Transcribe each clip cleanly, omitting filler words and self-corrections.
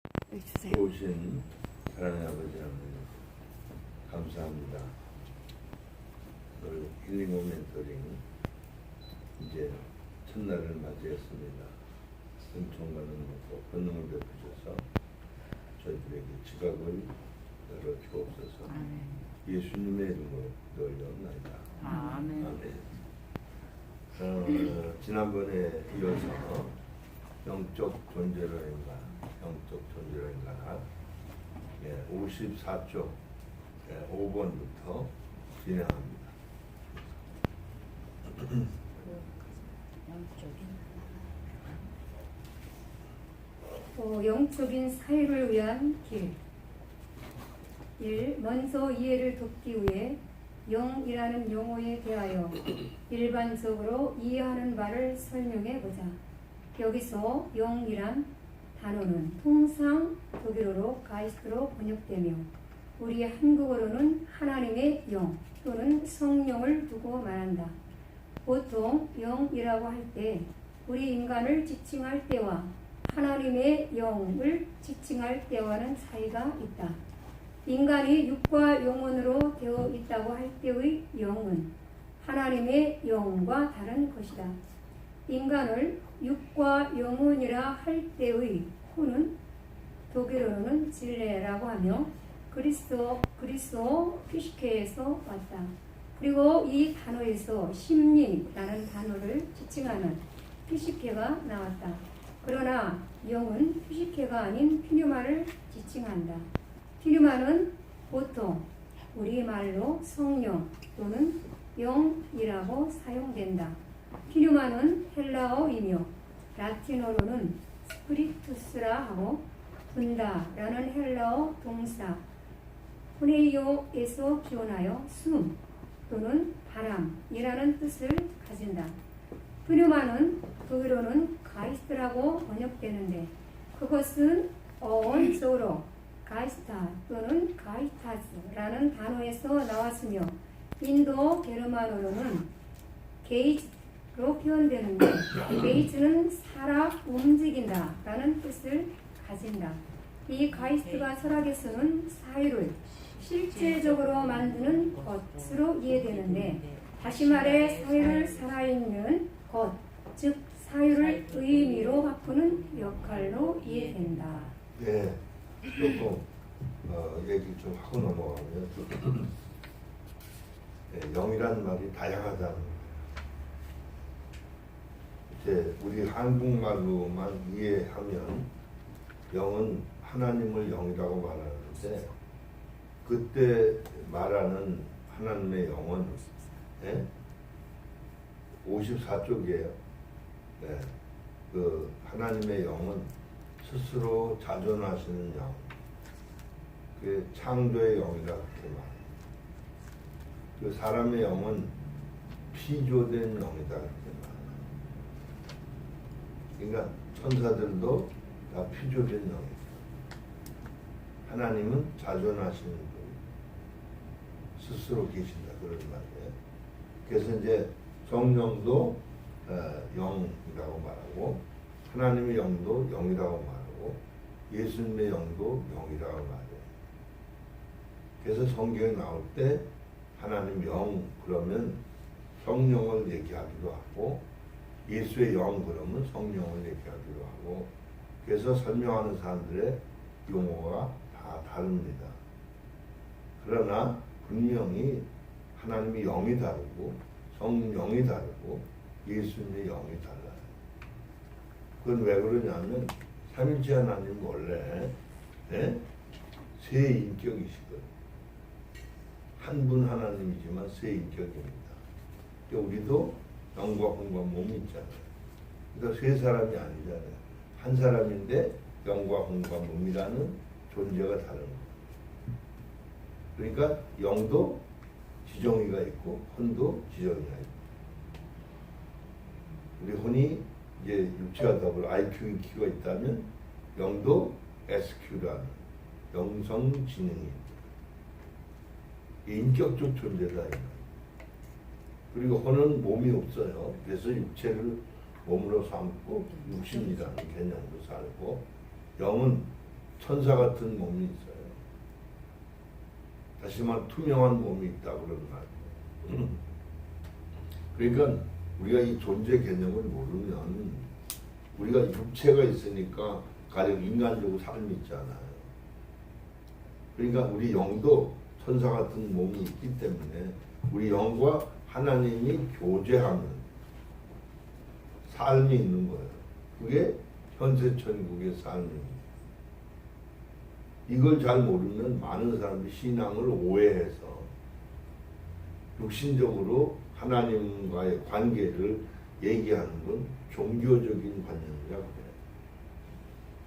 주세요. 좋으신 사랑의 아버지 하나님 감사합니다. 오늘 힐링 모멘터링 이제 첫날을 맞이했습니다. 은총과 능력과 권능을 베푸셔서 저희들에게 지각을 열어 주옵소서. 예수님의 이름으로 올려옵나이다. 아멘. 지난번에 이어서 영적 존재로인가 54쪽 5번부터 진행합니다. 영적인 사유를 위한 길. 1. 먼저 이해를 돕기 위해 영이라는 용어에 대하여 일반적으로 이해하는 바를 설명해 보자. 여기서 영이란 단어는 통상 독일어로 가이스트로 번역되며 우리 한국어로는 하나님의 영 또는 성령을 두고 말한다. 보통 영이라고 할 때 우리 인간을 지칭할 때와 하나님의 영을 지칭할 때와는 차이가 있다. 인간이 육과 영혼으로 되어 있다고 할 때의 영은 하나님의 영과 다른 것이다. 인간을 육과 영혼이라 할 때의 후는 독일어로는 질레라고 하며 그리스도 피시케에서 왔다. 그리고 이 단어에서 심리라는 단어를 지칭하는 피시케가 나왔다. 그러나 영은 피시케가 아닌 피뉴마를 지칭한다. 피뉴마는 보통 우리말로 성령 또는 영이라고 사용된다. 피뉴마는 헬라어이며 라틴어로는 스피리투스라 하고 분다라는 헬라어 동사 후네이오에서 기원하여 숨 또는 바람이라는 뜻을 가진다. 피뉴마는 독일어는 가이스트라고 번역되는데 그것은 원조로 가이스타 또는 가이타스라는 단어에서 나왔으며 인도 게르만어로는 게이즈로 표현되는데 게이즈는 살아 움직인다 라는 뜻을 가진다. 이 가이스트가 철학에서는 사유를 실제적으로 만드는 것으로 이해되는데 다시 말해 사유를 살아있는 것, 즉 사유를 의미로 바꾸는 역할로 이해된다. 네, 조금 얘기 좀 하고 넘어가면 네, 영이란 말이 다양하다는 이제 우리 한국말로만 이해하면 영은 하나님을 영이라고 말하는데 그때 말하는 하나님의 영은 54쪽이에요. 네, 그 하나님의 영은 스스로 자존하시는 영, 그 창조의 영이라 그렇게 말해요. 그 사람의 영은 피조된 영이다 그렇게 말해요. 그러니까 천사들도 다 피조된 영이다. 하나님은 자존하시는 분, 스스로 계신다 그런 말이에요. 그래서 이제 성령도 영이라고 말하고 하나님의 영도 영이라고 말하고 예수님의 영도 영이라고 말해요. 그래서 성경에 나올 때 하나님 영 그러면 성령을 얘기하기도 하고 예수의 영 그러면 성령을 얘기하기도 하고 그래서 설명하는 사람들의 용어가 다 다릅니다. 그러나 분명히 하나님의 영이 다르고 성령이 다르고 예수님의 영이 달라요. 그건 왜 그러냐면 삼위일체 하나님 원래 세 인격이시거든요. 한 분 하나님이지만 세 인격입니다. 우리도 영과 혼과 몸이 있잖아요. 그러니까 세 사람이 아니잖아요. 한 사람인데 영과 혼과 몸이라는 존재가 다른 거예요. 그러니까 영도 지정의가 있고 혼도 지정의가 있고 우리 혼이 이제 육체가 더불어 IQ, EQ가 있다면 영도 SQ라는 영성지능이 인격적 존재다. 그리고 혼은 몸이 없어요. 그래서 육체를 몸으로 삼고 육신이라는 개념으로 살고 영은 천사 같은 몸이 있어요. 다시 말해 투명한 몸이 있다 그런 말. 그러니까 우리가 이 존재 개념을 모르면 우리가 육체가 있으니까 가령 인간적으로 삶이 있잖아요. 그러니까 우리 영도 천사 같은 몸이 있기 때문에 우리 영과 하나님이 교제하는 삶이 있는 거예요. 그게 현세천국의 삶입니다. 이걸 잘 모르면 많은 사람들이 신앙을 오해해서 육신적으로 하나님과의 관계를 얘기하는 건 종교적인 관념이라고 해요.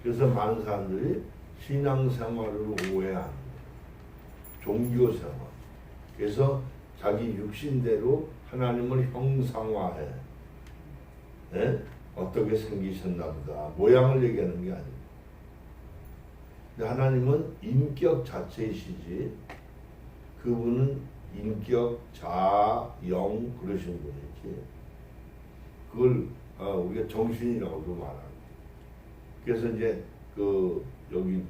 그래서 많은 사람들이 신앙생활을 오해하는 거예요. 종교생활. 그래서 자기 육신대로 하나님을 형상화해. 네? 어떻게 생기셨나 보다. 모양을 얘기하는 게 아니에요. 근데 하나님은 인격 자체이시지 그분은 인격, 자, 영 그러신 분이지 그걸 우리가 정신이라고도 말하고 그래서 이제 여기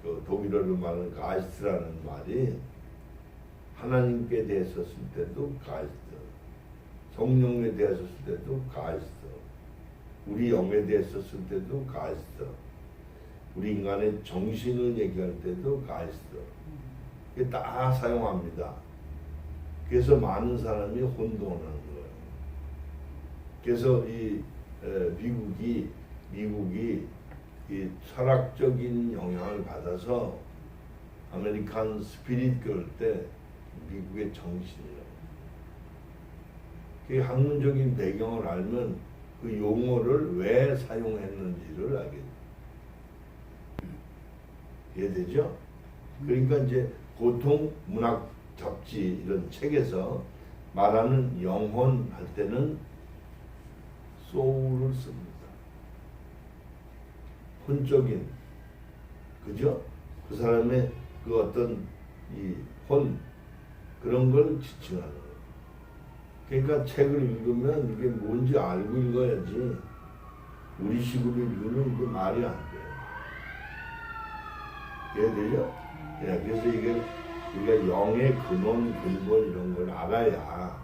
그 독일어로 말하는 가이스트라는 말이 하나님께 대해서 쓸 때도 가이스트 성령에 대해서 쓸 때도 가이스트 우리 영에 대해서 쓸 때도 가이스트 우리 인간의 정신을 얘기할 때도 가이스트 이게 다 사용합니다. 그래서 많은 사람이 혼동하는 거예요. 그래서 이 미국이 이 철학적인 영향을 받아서 아메리칸 스피릿 그럴 때 미국의 정신이라고. 그 학문적인 배경을 알면 그 용어를 왜 사용했는지를 알게 돼요. 이해되죠? 그러니까 이제 보통 문학 잡지 이런 책에서 말하는 영혼 할 때는 소울을 씁니다. 혼적인 그죠? 그 사람의 그 어떤 이 혼 그런 걸 지칭하는 거예요. 그러니까 책을 읽으면 이게 뭔지 알고 읽어야지 우리 식으로 읽으면 이게 말이 안 돼요. 이해되죠? 예, 그래서 이게 우리가 영의 근원, 근본 이런 걸 알아야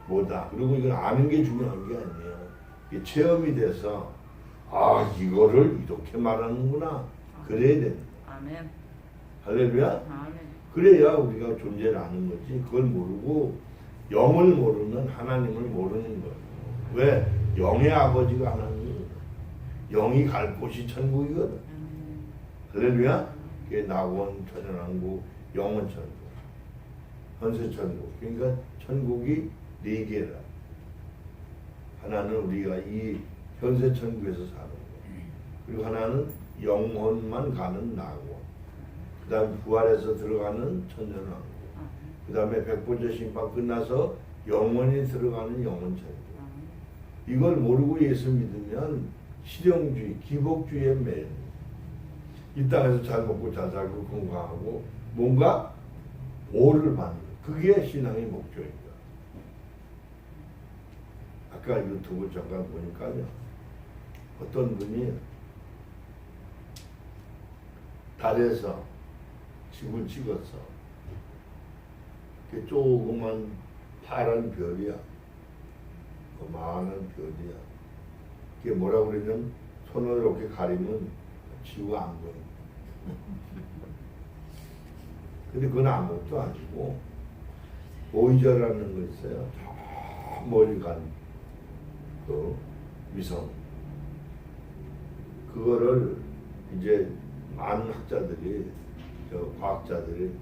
뭐다. 그리고 이걸 아는 게 중요한 게 아니에요. 이게 체험이 돼서 이거를 이렇게 말하는구나. 그래야 됩니다. 아멘. 할렐루야. 아멘. 그래야 우리가 존재를 아는 거지. 그걸 모르고 영을 모르면 하나님을 모르는 거예요. 왜? 영의 아버지가 하나님이에요. 영이 갈 곳이 천국이거든. 할렐루야. 그게 낙원, 천연왕국, 영원 천국, 현세 천국. 그러니까 천국이 네 개라. 하나는 우리가 이 현세 천국에서 사는 거. 그리고 하나는 영혼만 가는 낙원. 그 다음에 부활해서 들어가는 천연왕국. 그 다음에 백보자 심판 끝나서 영원히 들어가는 영원 천국. 이걸 모르고 예수 믿으면 실용주의, 기복주의에 매여. 이 땅에서 잘 먹고 잘 살고 건강하고 뭔가 보호를 받는 그게 신앙의 목적입니다. 아까 유튜브 잠깐 보니까요. 어떤 분이 달에서 집을 찍었어. 조그만 파란 별이야. 많은 별이야. 그게 뭐라고 그러냐면 손을 이렇게 가리면 지구가 안 보여. 근데 그건 아무것도 아니고 보이저라는 거 있어요. 저 멀리 간 그 위성. 그거를 이제 많은 학자들이 과학자들이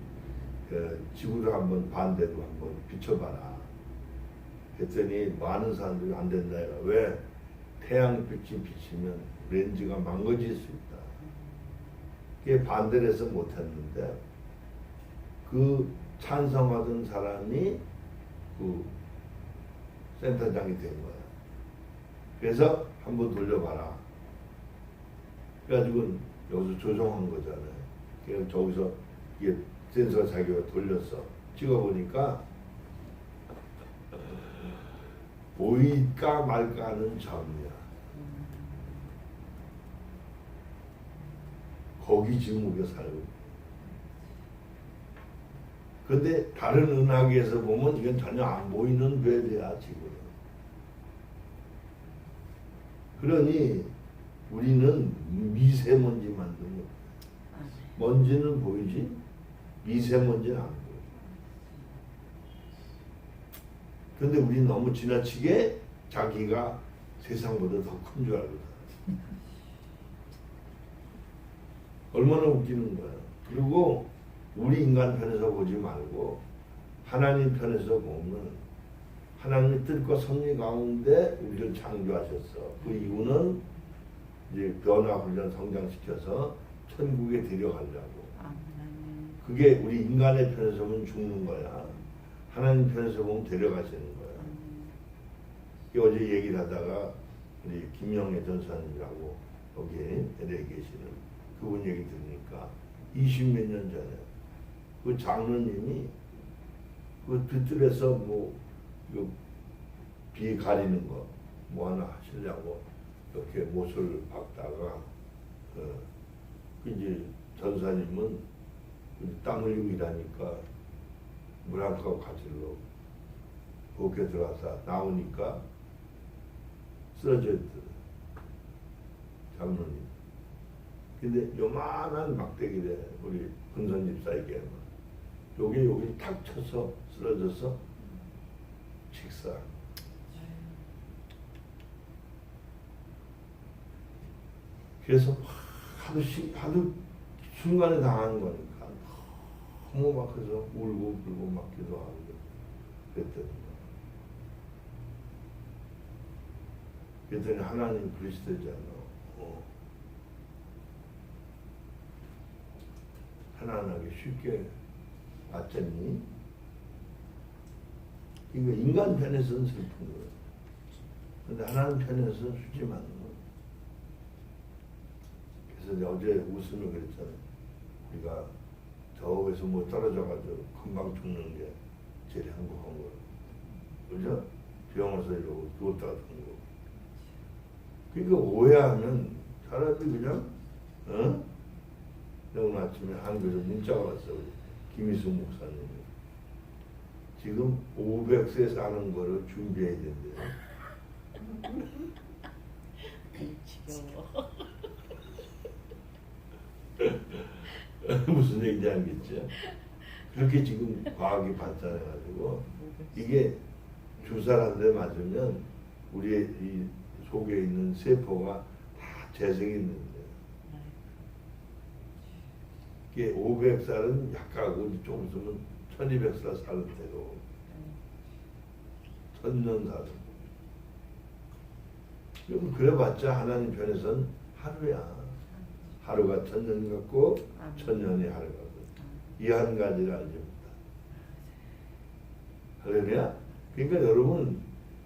지구를 한번 반대로 한번 비춰봐라. 그랬더니 많은 사람들이 안 된다. 왜? 태양빛이 비치면 렌즈가 망가질 수 있다. 그게 반대를 해서 못했는데 그 찬성하던 사람이 그 센터장이 된 거야. 그래서 한번 돌려봐라. 그래가지고 여기서 조정한 거잖아요. 그래서 저기서 이게 센서가 자기가 돌렸어. 찍어보니까 보일까 말까 하는 점이야. 거기 지금 우리가 살고 있어요. 근데 다른 은하계에서 보면 이건 전혀 안 보이는 궤도야 지금. 그러니 우리는 미세먼지 만든 거. 먼지는 보이지 미세먼지는 안 보여. 근데 우리는 너무 지나치게 자기가 세상보다 더 큰 줄 알거든. 얼마나 웃기는 거야. 그리고 우리 인간 편에서 보지 말고 하나님 편에서 보면 하나님의 뜻과 섭리 가운데 우리를 창조하셨어. 그 이유는 이제 변화 훈련 성장시켜서 천국에 데려가려고. 그게 우리 인간의 편에서 보면 죽는 거야. 하나님 편에서 보면 데려가시는 거야. 어제 얘기를 하다가 우리 김영애 전사님이라고 여기 LA 계시는 그분 얘기 들으니까 20몇 년 전에 그 장로님이 그 뒤뜰에서 뭐 비 가리는 거 뭐 하나 하시려고 이렇게 못을 박다가 그 이제 전사님은 땀 흘리고 일하니까 물 한 컵 가지러 부엌에 들어가서 나오니까 쓰러져 있더라 장로님. 근데 요만한 막대기래 우리 근선 집사에게 여기 탁 쳐서 쓰러져서 식사. 그래서 하도 순간에 당하는 거니까 너무 막 그래서 울고 불고 막 기도하고 그랬더니 그랬더니 하나님 그리스도잖아. 하나님에게 쉽게 왔더니 이거 인간 편에서는 슬픈 거예요. 근데 하나님 편에서는 수지 않는 거예요. 그래서 어제 웃으며 그랬잖아요. 우리가 저에서 뭐 떨어져가지고 금방 죽는 게 제일 행복한 거예요. 그죠? 병원에서 이러고 누웠다가 죽는 거. 그러니까 오해하면 차라리 그냥 오늘 아침에 한국에서 문자가 왔어요. 김희숙 목사님이. 지금 500세 사는 거를 준비해야 된대요. 지겨워. 무슨 얘기인지 알겠죠? 그렇게 지금 과학이 발전해가지고 이게 주사를 한 대 맞으면 우리의 이 속에 있는 세포가 다 재생했는데 이게 500살은 약하고 좀 있으면 1200살 사는 대로 1000년 사는. 그럼 그래봤자 하나님 편에선 하루야. 하루가 1000년 같고 1000년이 하루거든. 이 한 가지를 알지 못다. 할렐루야. 그러니까 여러분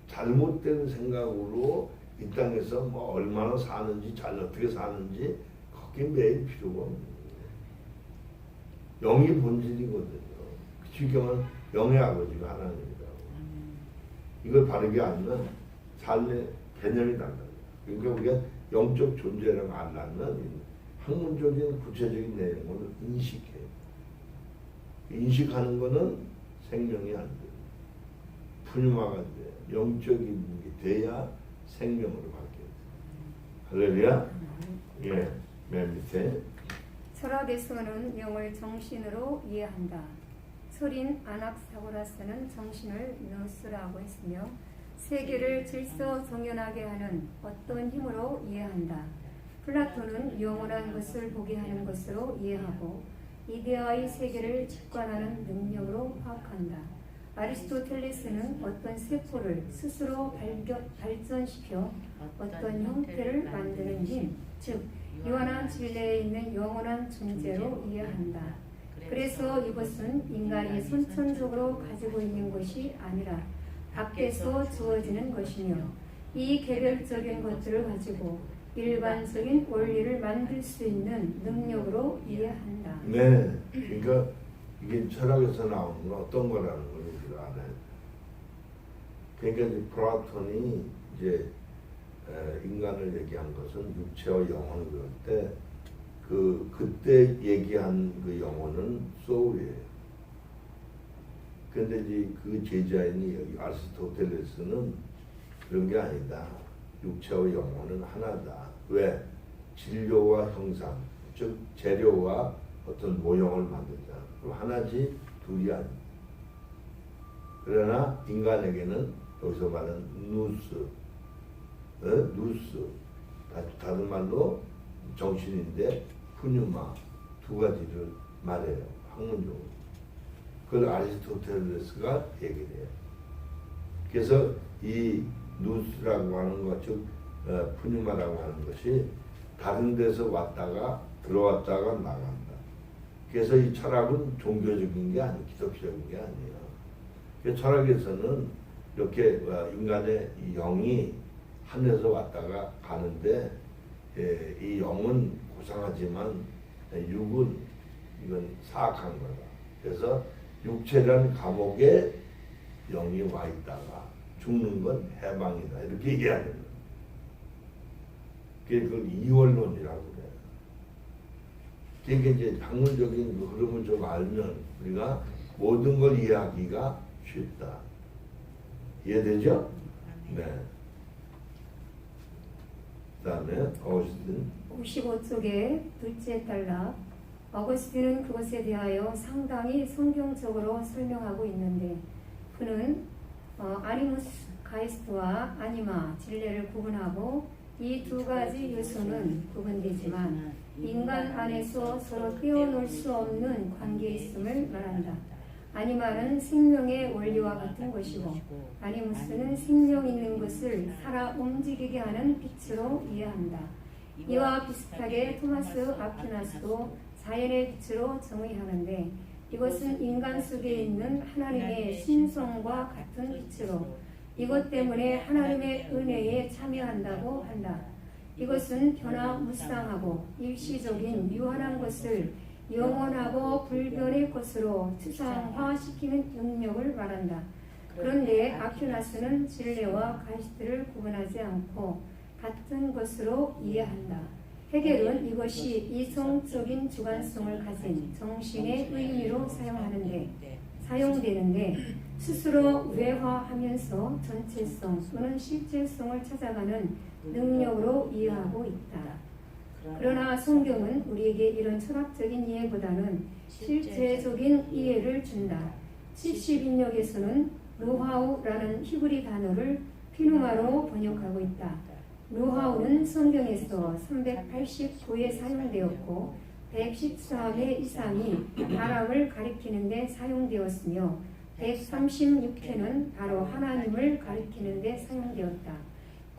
잘못된 생각으로 이 땅에서 뭐 얼마나 사는지 잘 어떻게 사는지 거기 매일 필요가 없는 거예요. 영이 본질이거든요. 지금은 영의 아버지가 하나님이라고. 이걸 바르게 알면 삶의 개념이 달라요. 그러니까 우리가 영적 존재라고 알려면 학문적인 구체적인 내용을 인식해요. 인식하는 거는 생명이 안 돼요. 분유화가 안 돼요. 영적인 게 돼야 생명으로 바뀌어요. 할렐루야? 예, 맨 밑에. 철학에서는 영을 정신으로 이해한다. 소린 아낙사고라스는 정신을 노스라고 했으며 세계를 질서 정연하게 하는 어떤 힘으로 이해한다. 플라톤은 영원한 것을 보게 하는 것으로 이해하고 이데아의 세계를 직관하는 능력으로 파악한다. 아리스토텔레스는 어떤 세포를 스스로 발전시켜 어떤 형태를 만드는 힘, 즉 유한한 진리에 있는 영원한 존재로 이해한다. 그래서 이것은 인간이 선천적으로 가지고 있는 것이 아니라 밖에서 주어지는 것이며 이 개별적인 것들을 가지고 일반적인 원리를 만들 수 있는 능력으로 이해한다. 네, 그러니까 이게 철학에서 나오는 건 어떤 거라는 걸 우리가 알아요. 그러니까 이제 플라톤이 이제 인간을 얘기한 것은 육체와 영혼을 그럴 때 그때 얘기한 그 영혼은 소울이에요. 근데 이제 그 제자인이 여기 아리스토텔레스는 그런 게 아니다. 육체와 영혼은 하나다. 왜? 진료와 형상, 즉 재료와 어떤 모형을 만들자. 그럼 하나지 둘이 아니다. 그러나 인간에게는 여기서 말하는 누스, 다른 말로 정신인데 푸뉴마 두 가지를 말해요. 학문적으로. 그걸 아리스토텔레스가 얘기를 해요. 그래서 이 누스라고 하는 것, 즉 푸뉴마라고 하는 것이 다른 데서 왔다가 들어왔다가 나간다. 그래서 이 철학은 종교적인 게 아니에요. 기독적인 게 아니에요. 그래서 철학에서는 이렇게 인간의 이 영이 하늘에서 왔다가 가는데 이 영은 고상하지만 육은 이건 사악한 거다. 그래서 육체라는 감옥에 영이 와 있다가 죽는 건 해방이다. 이렇게 얘기하는 거예요. 그걸 이원론이라고 그래요. 그러니까 이제 학문적인 그 흐름을 좀 알면 우리가 모든 걸 이해하기가 쉽다. 이해되죠? 네. 그 다음에 어거스틴 55쪽의 둘째 단락. 어거스틴은 그것에 대하여 상당히 성경적으로 설명하고 있는데 그는 아니무스 가이스트와 아니마 진례를 구분하고 이 두 가지 요소는 구분되지만 인간 안에서 서로 떼어놓을 수 없는 관계에 있음을 말한다. 아니마는 생명의 원리와 같은 것이고 아니무스는 생명 있는 것을 살아 움직이게 하는 빛으로 이해한다. 이와 비슷하게 토마스 아퀴나스도 자연의 빛으로 정의하는데 이것은 인간 속에 있는 하나님의 신성과 같은 빛으로 이것 때문에 하나님의 은혜에 참여한다고 한다. 이것은 변화무쌍하고 일시적인 유한한 것을 영원하고 불변의 것으로 추상화시키는 능력을 말한다. 그런데 아퀴나스는 진례와 가이스트를 구분하지 않고 같은 것으로 이해한다. 헤겔은 이것이 이성적인 주관성을 가진 정신의 의미로 사용되는데 스스로 외화하면서 전체성 또는 실제성을 찾아가는 능력으로 이해하고 있다. 그러나 성경은 우리에게 이런 철학적인 이해보다는 실제적인 이해를 준다. 70인역에서는 노하우라는 히브리 단어를 피누마로 번역하고 있다. 노하우는 성경에서 389회 사용되었고 113회 이상이 바람을 가리키는 데 사용되었으며 136회는 바로 하나님을 가리키는 데 사용되었다.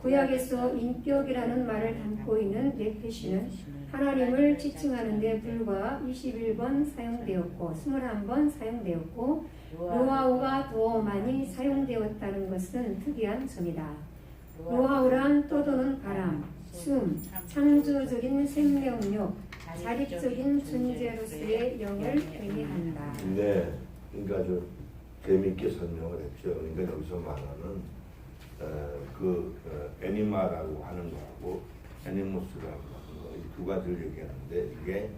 구약에서 인격이라는 말을 담고 있는 네페시는 하나님을 지칭하는 데 불과 21번 사용되었고 21번 사용되었고 노하우가 더 많이 사용되었다는 것은 특이한 점이다. 노하우란 떠도는 바람, 숨, 창조적인 생명력, 자립적인 존재로서의 영을 의미한다. 네, 그러니까 아주 재미있게 설명을 했죠. 그러니까 여기서 말하는 애니마라고 하는 거하고 애니모스라고 하는 거, 이 두 가지를 얘기하는데 이게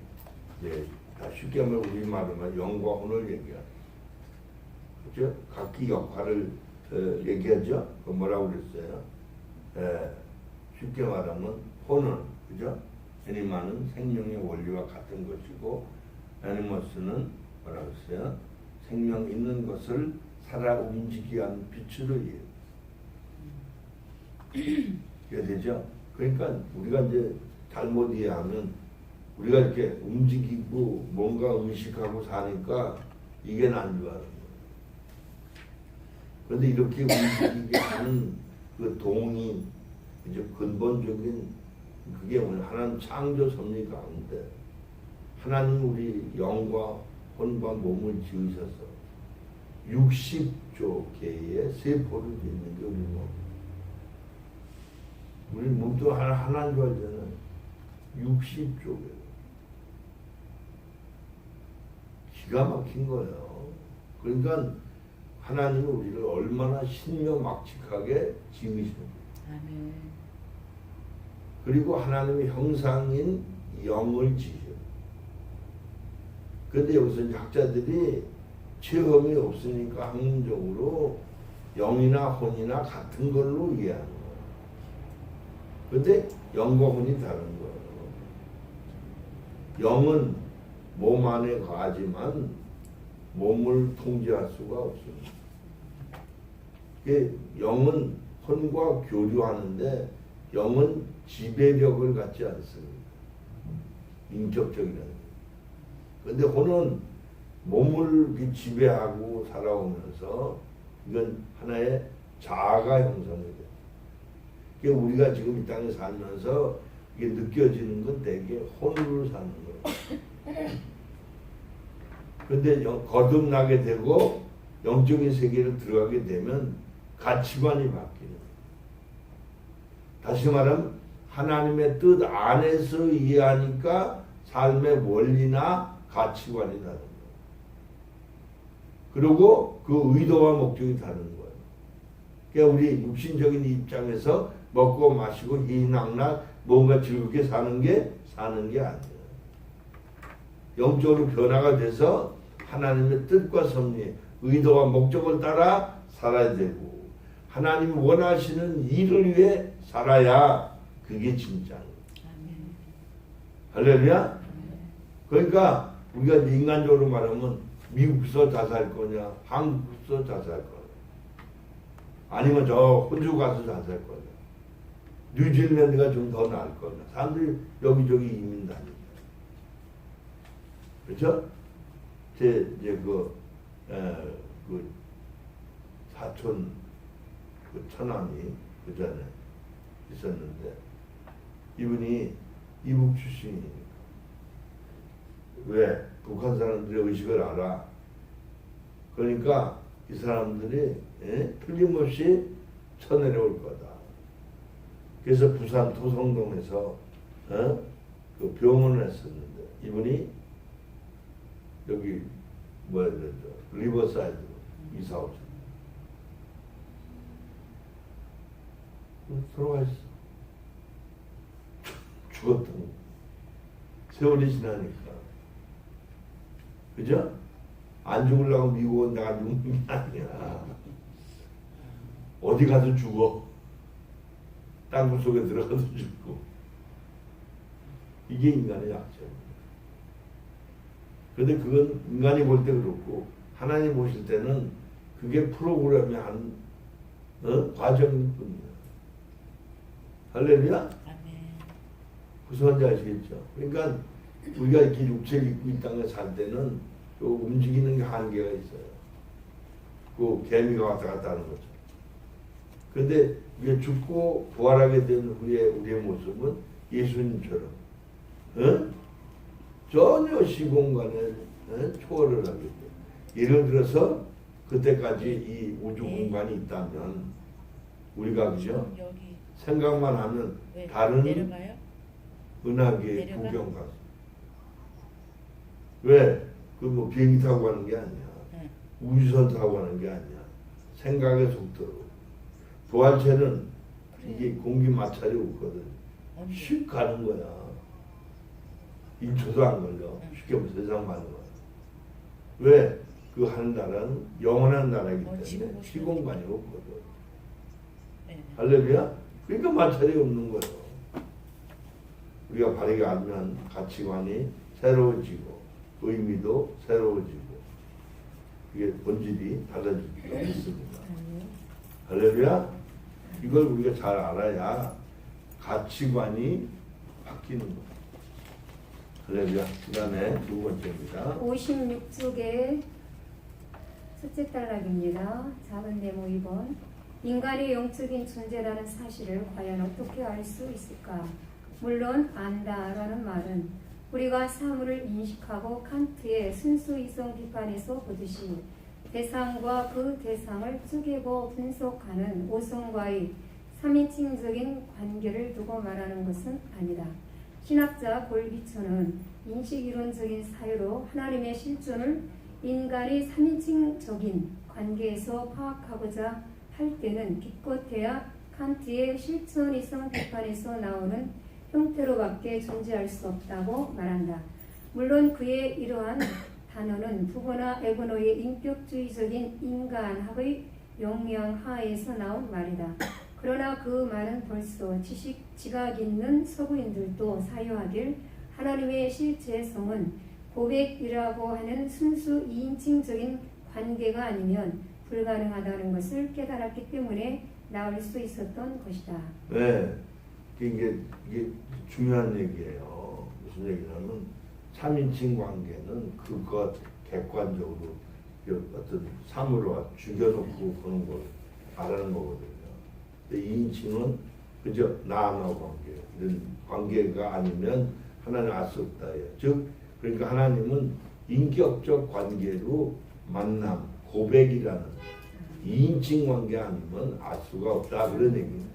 이제 다 쉽게 말하면 우리말로만 영과 혼을 얘기하는, 그렇죠? 각기 역할을 얘기하죠. 그 뭐라고 그랬어요? 쉽게 말하면 혼은, 그죠? 애니마는 생명의 원리와 같은 것이고 애니모스는 뭐라고 했어요? 생명 있는 것을 살아 움직이게 하는 빛으로 이해되죠? 그러니까 우리가 이제 잘못 이해하면 우리가 이렇게 움직이고 뭔가 의식하고 사니까 이게 안 좋아요. 그런데 이렇게 움직이게 하는 그 동이 이제 근본적인 그게 뭐냐, 하나님 창조 섭리 가운데 하나님 우리 영과 혼과 몸을 지으셔서 60조 개의 세포를 짓는 게 우리 몸. 우리 몸도 하나인 줄 알잖아요. 60조 개. 기가 막힌 거예요. 그러니까 하나님은 우리를 얼마나 신묘막측하게 지으시는 거예요. 그리고 하나님의 형상인 영을 지으셔. 근데 여기서 이제 학자들이 체험이 없으니까 학문적으로 영이나 혼이나 같은 걸로 이해하는 거예요. 근데 영과 혼이 다른 거예요. 영은 몸 안에 거하지만 몸을 통제할 수가 없습니다. 영은 혼과 교류하는데 영은 지배력을 갖지 않습니다. 인격적이라는. 근데 혼은 몸을 지배하고 살아오면서 이건 하나의 자아가 형성이 돼요. 그러니까 우리가 지금 이 땅에 살면서 이게 느껴지는 건 되게 혼으로 사는 거예요. 근데 거듭나게 되고 영적인 세계를 들어가게 되면 가치관이 바뀌는 거예요. 다시 말하면 하나님의 뜻 안에서 이해하니까 삶의 원리나 가치관이 다른 거예요. 그리고 그 의도와 목적이 다른 거예요. 그러니까 우리 육신적인 입장에서 먹고 마시고 희낙락 뭔가 즐겁게 사는 게 아니에요. 영적으로 변화가 돼서 하나님의 뜻과 섭리, 의도와 목적을 따라 살아야 되고 하나님이 원하시는 일을 위해 살아야 그게 진짜예요. 할렐루야. 그러니까 우리가 인간적으로 말하면 미국서 다 살 거냐, 한국서 다 살 거냐, 아니면 저 호주 가서 다 살 거냐, 뉴질랜드가 좀 더 나을 거냐. 사람들이 여기저기 이민 다니죠. 그렇죠? 이제 그 사촌 그 처남이 그 전에 있었는데 이분이 이북 출신이니까. 왜? 북한 사람들의 의식을 알아. 그러니까 이 사람들이 틀림없이 쳐내려올 거다. 그래서 부산 토성동에서 그 병원을 했었는데 이분이 여기 뭐야 되죠? 리버사이드로 이사 오셨어. 들어가 있어. 죽었던 거. 세월이 지나니까. 그죠? 안 죽으려고 미국 내가 죽는 게 아니야. 어디 가서 죽어. 땅굴 속에 들어가서 죽고. 이게 인간의 약점입니다. 그런데 그건 인간이 볼 때 그렇고 하나님 보실 때는 그게 프로그램의 한 과정일 뿐이야. 할렐루야? 무슨 말인지 아시겠죠? 그러니까 우리가 이렇게 육체를 입고 이 땅에 살 때는 또 움직이는 게 한계가 있어요. 그 개미가 왔다 갔다 하는 거죠. 그런데 우리가 죽고 부활하게 된 후에 우리의 모습은 예수님처럼 전혀 시공간에 초월을 하게 돼요. 예를 들어서 그때까지 이 우주 공간이 있다면 우리가 그죠? 생각만 하면 다른 내려가요? 은하계 구경 가서 왜? 그 뭐 비행기 타고 가는 게 아니야. 우주선 타고 가는 게 아니야. 생각의 속도로. 부활체는 이게 공기 마찰이 없거든. 슉 가는 거야. 1초도 안 걸려. 쉽게 보면 세상 가는 거야. 왜? 그 하늘나라는 영원한 나라이기 때문에 시공간이 없거든. 할렐루야? 그러니까 마찰이 없는 거예요. 우리가 바르게 알면 가치관이 새로워지고 의미도 새로워지고 이게 본질이 달라질 수가 있습니다. 할렐루야? 이걸 우리가 잘 알아야 가치관이 바뀌는 거예요. 할렐루야. 그 다음에 두 번째입니다. 56쪽의 첫째 단락입니다. 작은 네모 2번. 인간이 영적인 존재라는 사실을 과연 어떻게 알 수 있을까? 물론 안다라는 말은 우리가 사물을 인식하고 칸트의 순수이성 비판에서 보듯이 대상과 그 대상을 쪼개고 분석하는 오성과의 3인칭적인 관계를 두고 말하는 것은 아니다. 신학자 골비처는 인식이론적인 사유로 하나님의 실존을 인간이 3인칭적인 관계에서 파악하고자 할 때는 기껏해야 칸트의 실존이성 비판에서 나오는 형태로밖에 존재할 수 없다고 말한다. 물론 그의 이러한 단어는 부고나 에고노의 인격주의적인 인간학의 영향 하에서 나온 말이다. 그러나 그 말은 벌써 지각 있는 서구인들도 사유하길 하나님의 실제성은 고백이라고 하는 순수 이인칭적인 관계가 아니면 불가능하다는 것을 깨달았기 때문에 나올 수 있었던 것이다. 네, 이게 중요한 얘기예요. 무슨 얘기냐면 3인칭 관계는 그것 객관적으로 어떤 사물로 죽여놓고 그런 걸 말하는 거거든요. 근데 2인칭은 그저 나나 관계 이런 관계가 아니면 하나님 알 수 없다. 즉 그러니까 하나님은 인격적 관계로 만남, 고백이라는 2인칭 관계 아니면 알 수가 없다. 그런 얘기입니다.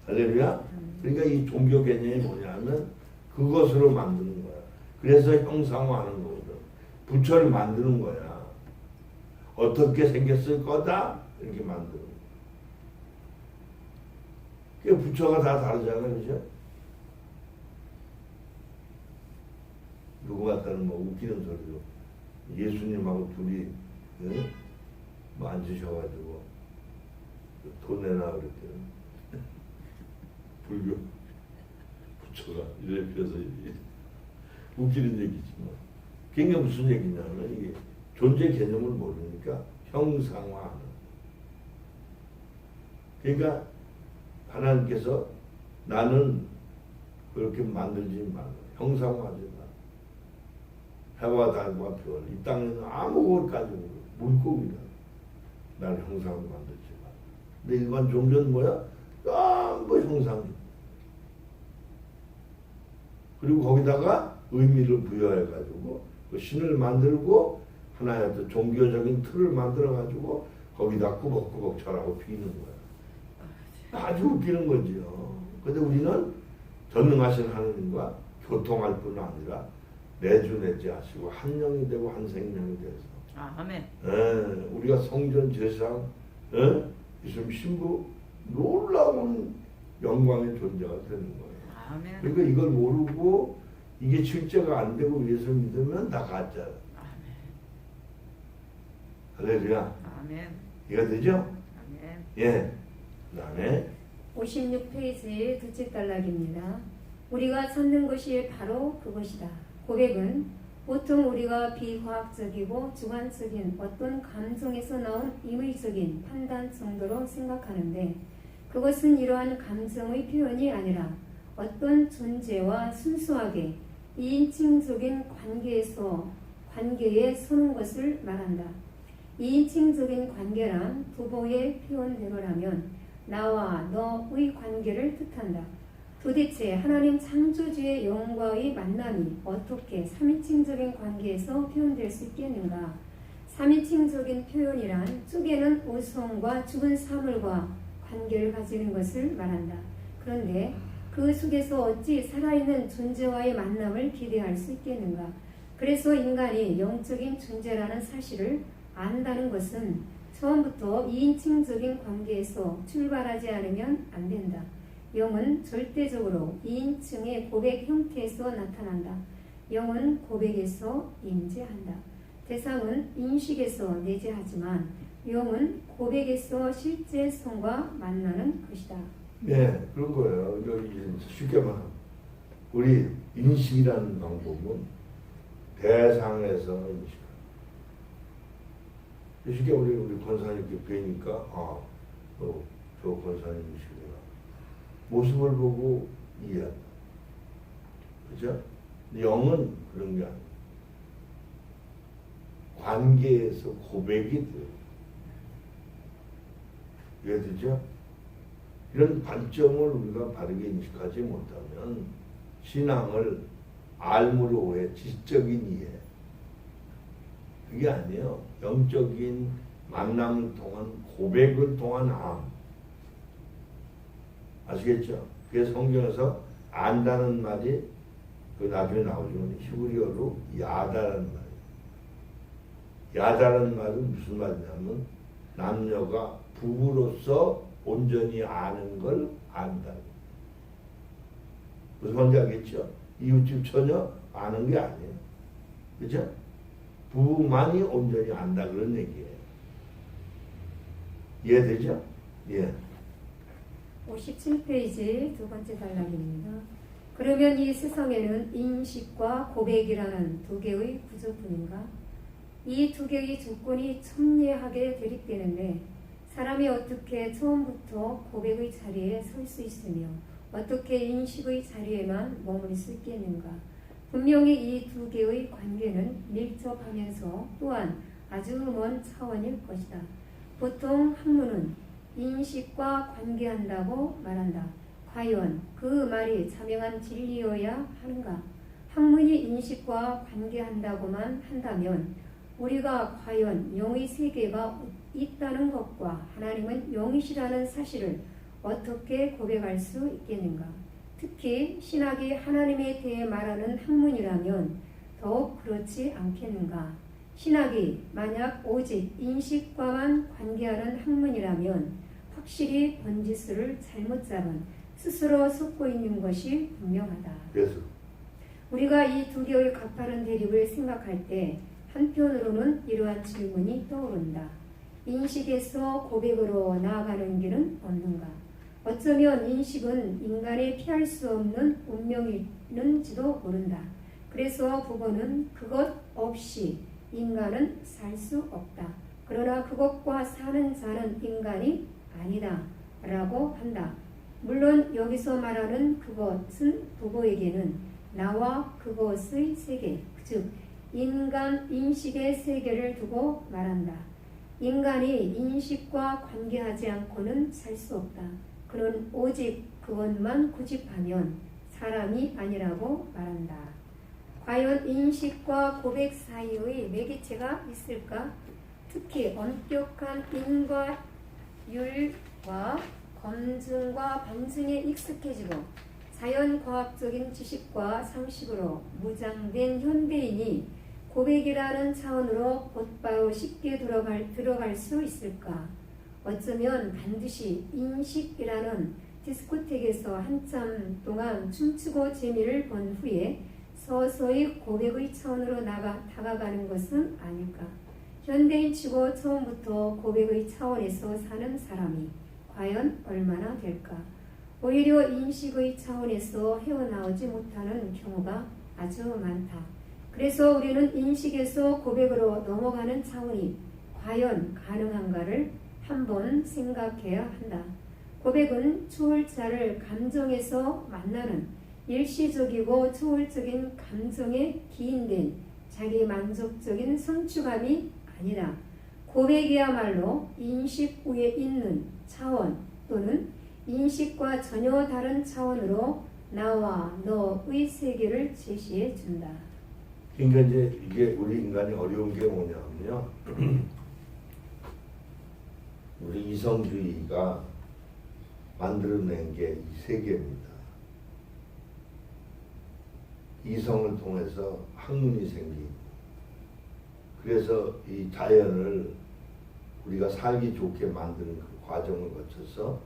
할렐루야. 그러니까 이 종교 개념이 뭐냐면 그것으로 만드는 거야. 그래서 형상화하는 거거든. 부처를 만드는 거야. 어떻게 생겼을 거다 이렇게 만드는 거야. 그 부처가 다 다르잖아요, 그죠? 누구 같다는 뭐 웃기는 소리로 예수님하고 둘이 뭐 앉으셔가지고 돈 내놔 그랬대요. 불교 부처가 이래 그래서 웃기는 얘기지만 그게 무슨 얘기냐면 이게 존재 개념을 모르니까 형상화하는. 그러니까 하나님께서 나는 그렇게 만들지 말라. 형상화하지 말라. 해와 달과 별, 이 땅에는 아무것 가지고 물고기다. 나를 형상으로 만들지 말라. 근데 일반 종교는 뭐야? 뭐 형상. 그리고 거기다가 의미를 부여해가지고 그 신을 만들고 하나의 어떤 종교적인 틀을 만들어가지고 거기다 꾸벅꾸벅 절하고 비는 거야. 아주 웃기는 거지요. 근데 우리는 전능하신 하느님과 교통할 뿐 아니라 내주 하시고 한 영이 되고 한 생명이 돼서 아멘. 우리가 성전 제사장 예수님 신부 놀라운 영광의 존재가 되는 거예요. 아멘. 그러니까 이걸 모르고 이게 실제가 안 되고 예수 믿으면 다 가짜야. 아멘. 할렐루야. 아멘. 이해가 되죠? 아멘. 예. 그다음에 56페이지의 둘째 단락입니다. 우리가 찾는 것이 바로 그것이다. 고백은 보통 우리가 비과학적이고 주관적인 어떤 감정에서 나온 임의적인 판단 정도로 생각하는데 그것은 이러한 감정의 표현이 아니라 어떤 존재와 순수하게 이인칭적인 관계에 서는 것을 말한다. 이인칭적인 관계란 부모의 표현대로라면 나와 너의 관계를 뜻한다. 도대체 하나님 창조주의 영과의 만남이 어떻게 3인칭적인 관계에서 표현될 수 있겠는가? 3인칭적인 표현이란 쪼개는 오성과 죽은 사물과 관계를 가지는 것을 말한다. 그런데 그 속에서 어찌 살아있는 존재와의 만남을 기대할 수 있겠는가? 그래서 인간이 영적인 존재라는 사실을 안다는 것은 처음부터 2인칭적인 관계에서 출발하지 않으면 안 된다. 영은 절대적으로 2인칭의 고백 형태에서 나타난다. 영은 고백에서 임재한다. 대상은 인식에서 내재하지만 영은 고백에서 실제성과 만나는 것이다. 네, 그런 거예요. 여기 쉽게 말하면 우리 인식이라는 방법은 대상에서 인식. 쉽게 우리 권사님께 뵈니까 저 권사님이시구나. 모습을 보고 이해한다. 그죠? 영은 그런 게 아니에요. 관계에서 고백이 돼요. 이해되죠? 이런 관점을 우리가 바르게 인식하지 못하면 신앙을 알므로 오해, 지적인 이해 그게 아니에요. 영적인 만남을 통한 고백을 통한 암. 아시겠죠? 그래서 성경에서 안다는 말이 그 나중에 나오지만 히브리어로 야다라는 말이에요. 야다라는 말은 무슨 말이냐면 남녀가 부부로서 온전히 아는 걸 안다. 무슨 말인지 알겠죠? 이웃집 처녀 아는 게 아니에요. 그죠? 부부만이 온전히 안다 그런 얘기예요. 이해되죠? 예. 57페이지 두 번째 단락입니다. 그러면 이 세상에는 인식과 고백이라는 두 개의 구조뿐인가? 이 두 개의 조건이 첨예하게 대립되는데 사람이 어떻게 처음부터 고백의 자리에 설 수 있으며 어떻게 인식의 자리에만 머물 수 있겠는가? 분명히 이 두 개의 관계는 밀접하면서 또한 아주 먼 차원일 것이다. 보통 학문은 인식과 관계한다고 말한다. 과연 그 말이 자명한 진리여야 하는가? 학문이 인식과 관계한다고만 한다면 우리가 과연 영의 세계가 있다는 것과 하나님은 영이시라는 사실을 어떻게 고백할 수 있겠는가? 특히 신학이 하나님에 대해 말하는 학문이라면 더욱 그렇지 않겠는가? 신학이 만약 오직 인식과만 관계하는 학문이라면 확실히 번지수를 잘못 잡은 스스로 속고 있는 것이 분명하다. 그래서 우리가 이 두 개의 가파른 대립을 생각할 때 한편으로는 이러한 질문이 떠오른다. 인식에서 고백으로 나아가는 길은 없는가? 어쩌면 인식은 인간이 피할 수 없는 운명이는지도 모른다. 그래서 부부는 그것 없이 인간은 살 수 없다. 그러나 그것과 사는 자는 인간이 아니다 라고 한다. 물론 여기서 말하는 그것은 부부에게는 나와 그것의 세계, 즉 인간 인식의 세계를 두고 말한다. 인간이 인식과 관계하지 않고는 살 수 없다. 그는 오직 그것만 고집하면 사람이 아니라고 말한다. 과연 인식과 고백 사이의 매개체가 있을까? 특히 엄격한 인과율과 검증과 반증에 익숙해지고 자연과학적인 지식과 상식으로 무장된 현대인이 고백이라는 차원으로 곧바로 쉽게 들어갈 수 있을까? 어쩌면 반드시 인식이라는 디스코텍에서 한참 동안 춤추고 재미를 본 후에 서서히 고백의 차원으로 다가가는 것은 아닐까? 현대인치고 처음부터 고백의 차원에서 사는 사람이 과연 얼마나 될까? 오히려 인식의 차원에서 헤어나오지 못하는 경우가 아주 많다. 그래서 우리는 인식에서 고백으로 넘어가는 차원이 과연 가능한가를 한번 생각해야 한다. 고백은 초월자를 감정에서 만나는 일시적이고 초월적인 감정에 기인된 자기 만족적인 성취감이 아니라 고백이야말로 인식 위에 있는 차원 또는 인식과 전혀 다른 차원으로 나와 너의 세계를 제시해 준다. 그러니까 이제 이게 우리 인간이 어려운 게 뭐냐면요. 우리 이성주의가 만들어낸 게 이 세계입니다. 이성을 통해서 학문이 생기고 그래서 이 자연을 우리가 살기 좋게 만드는 그 과정을 거쳐서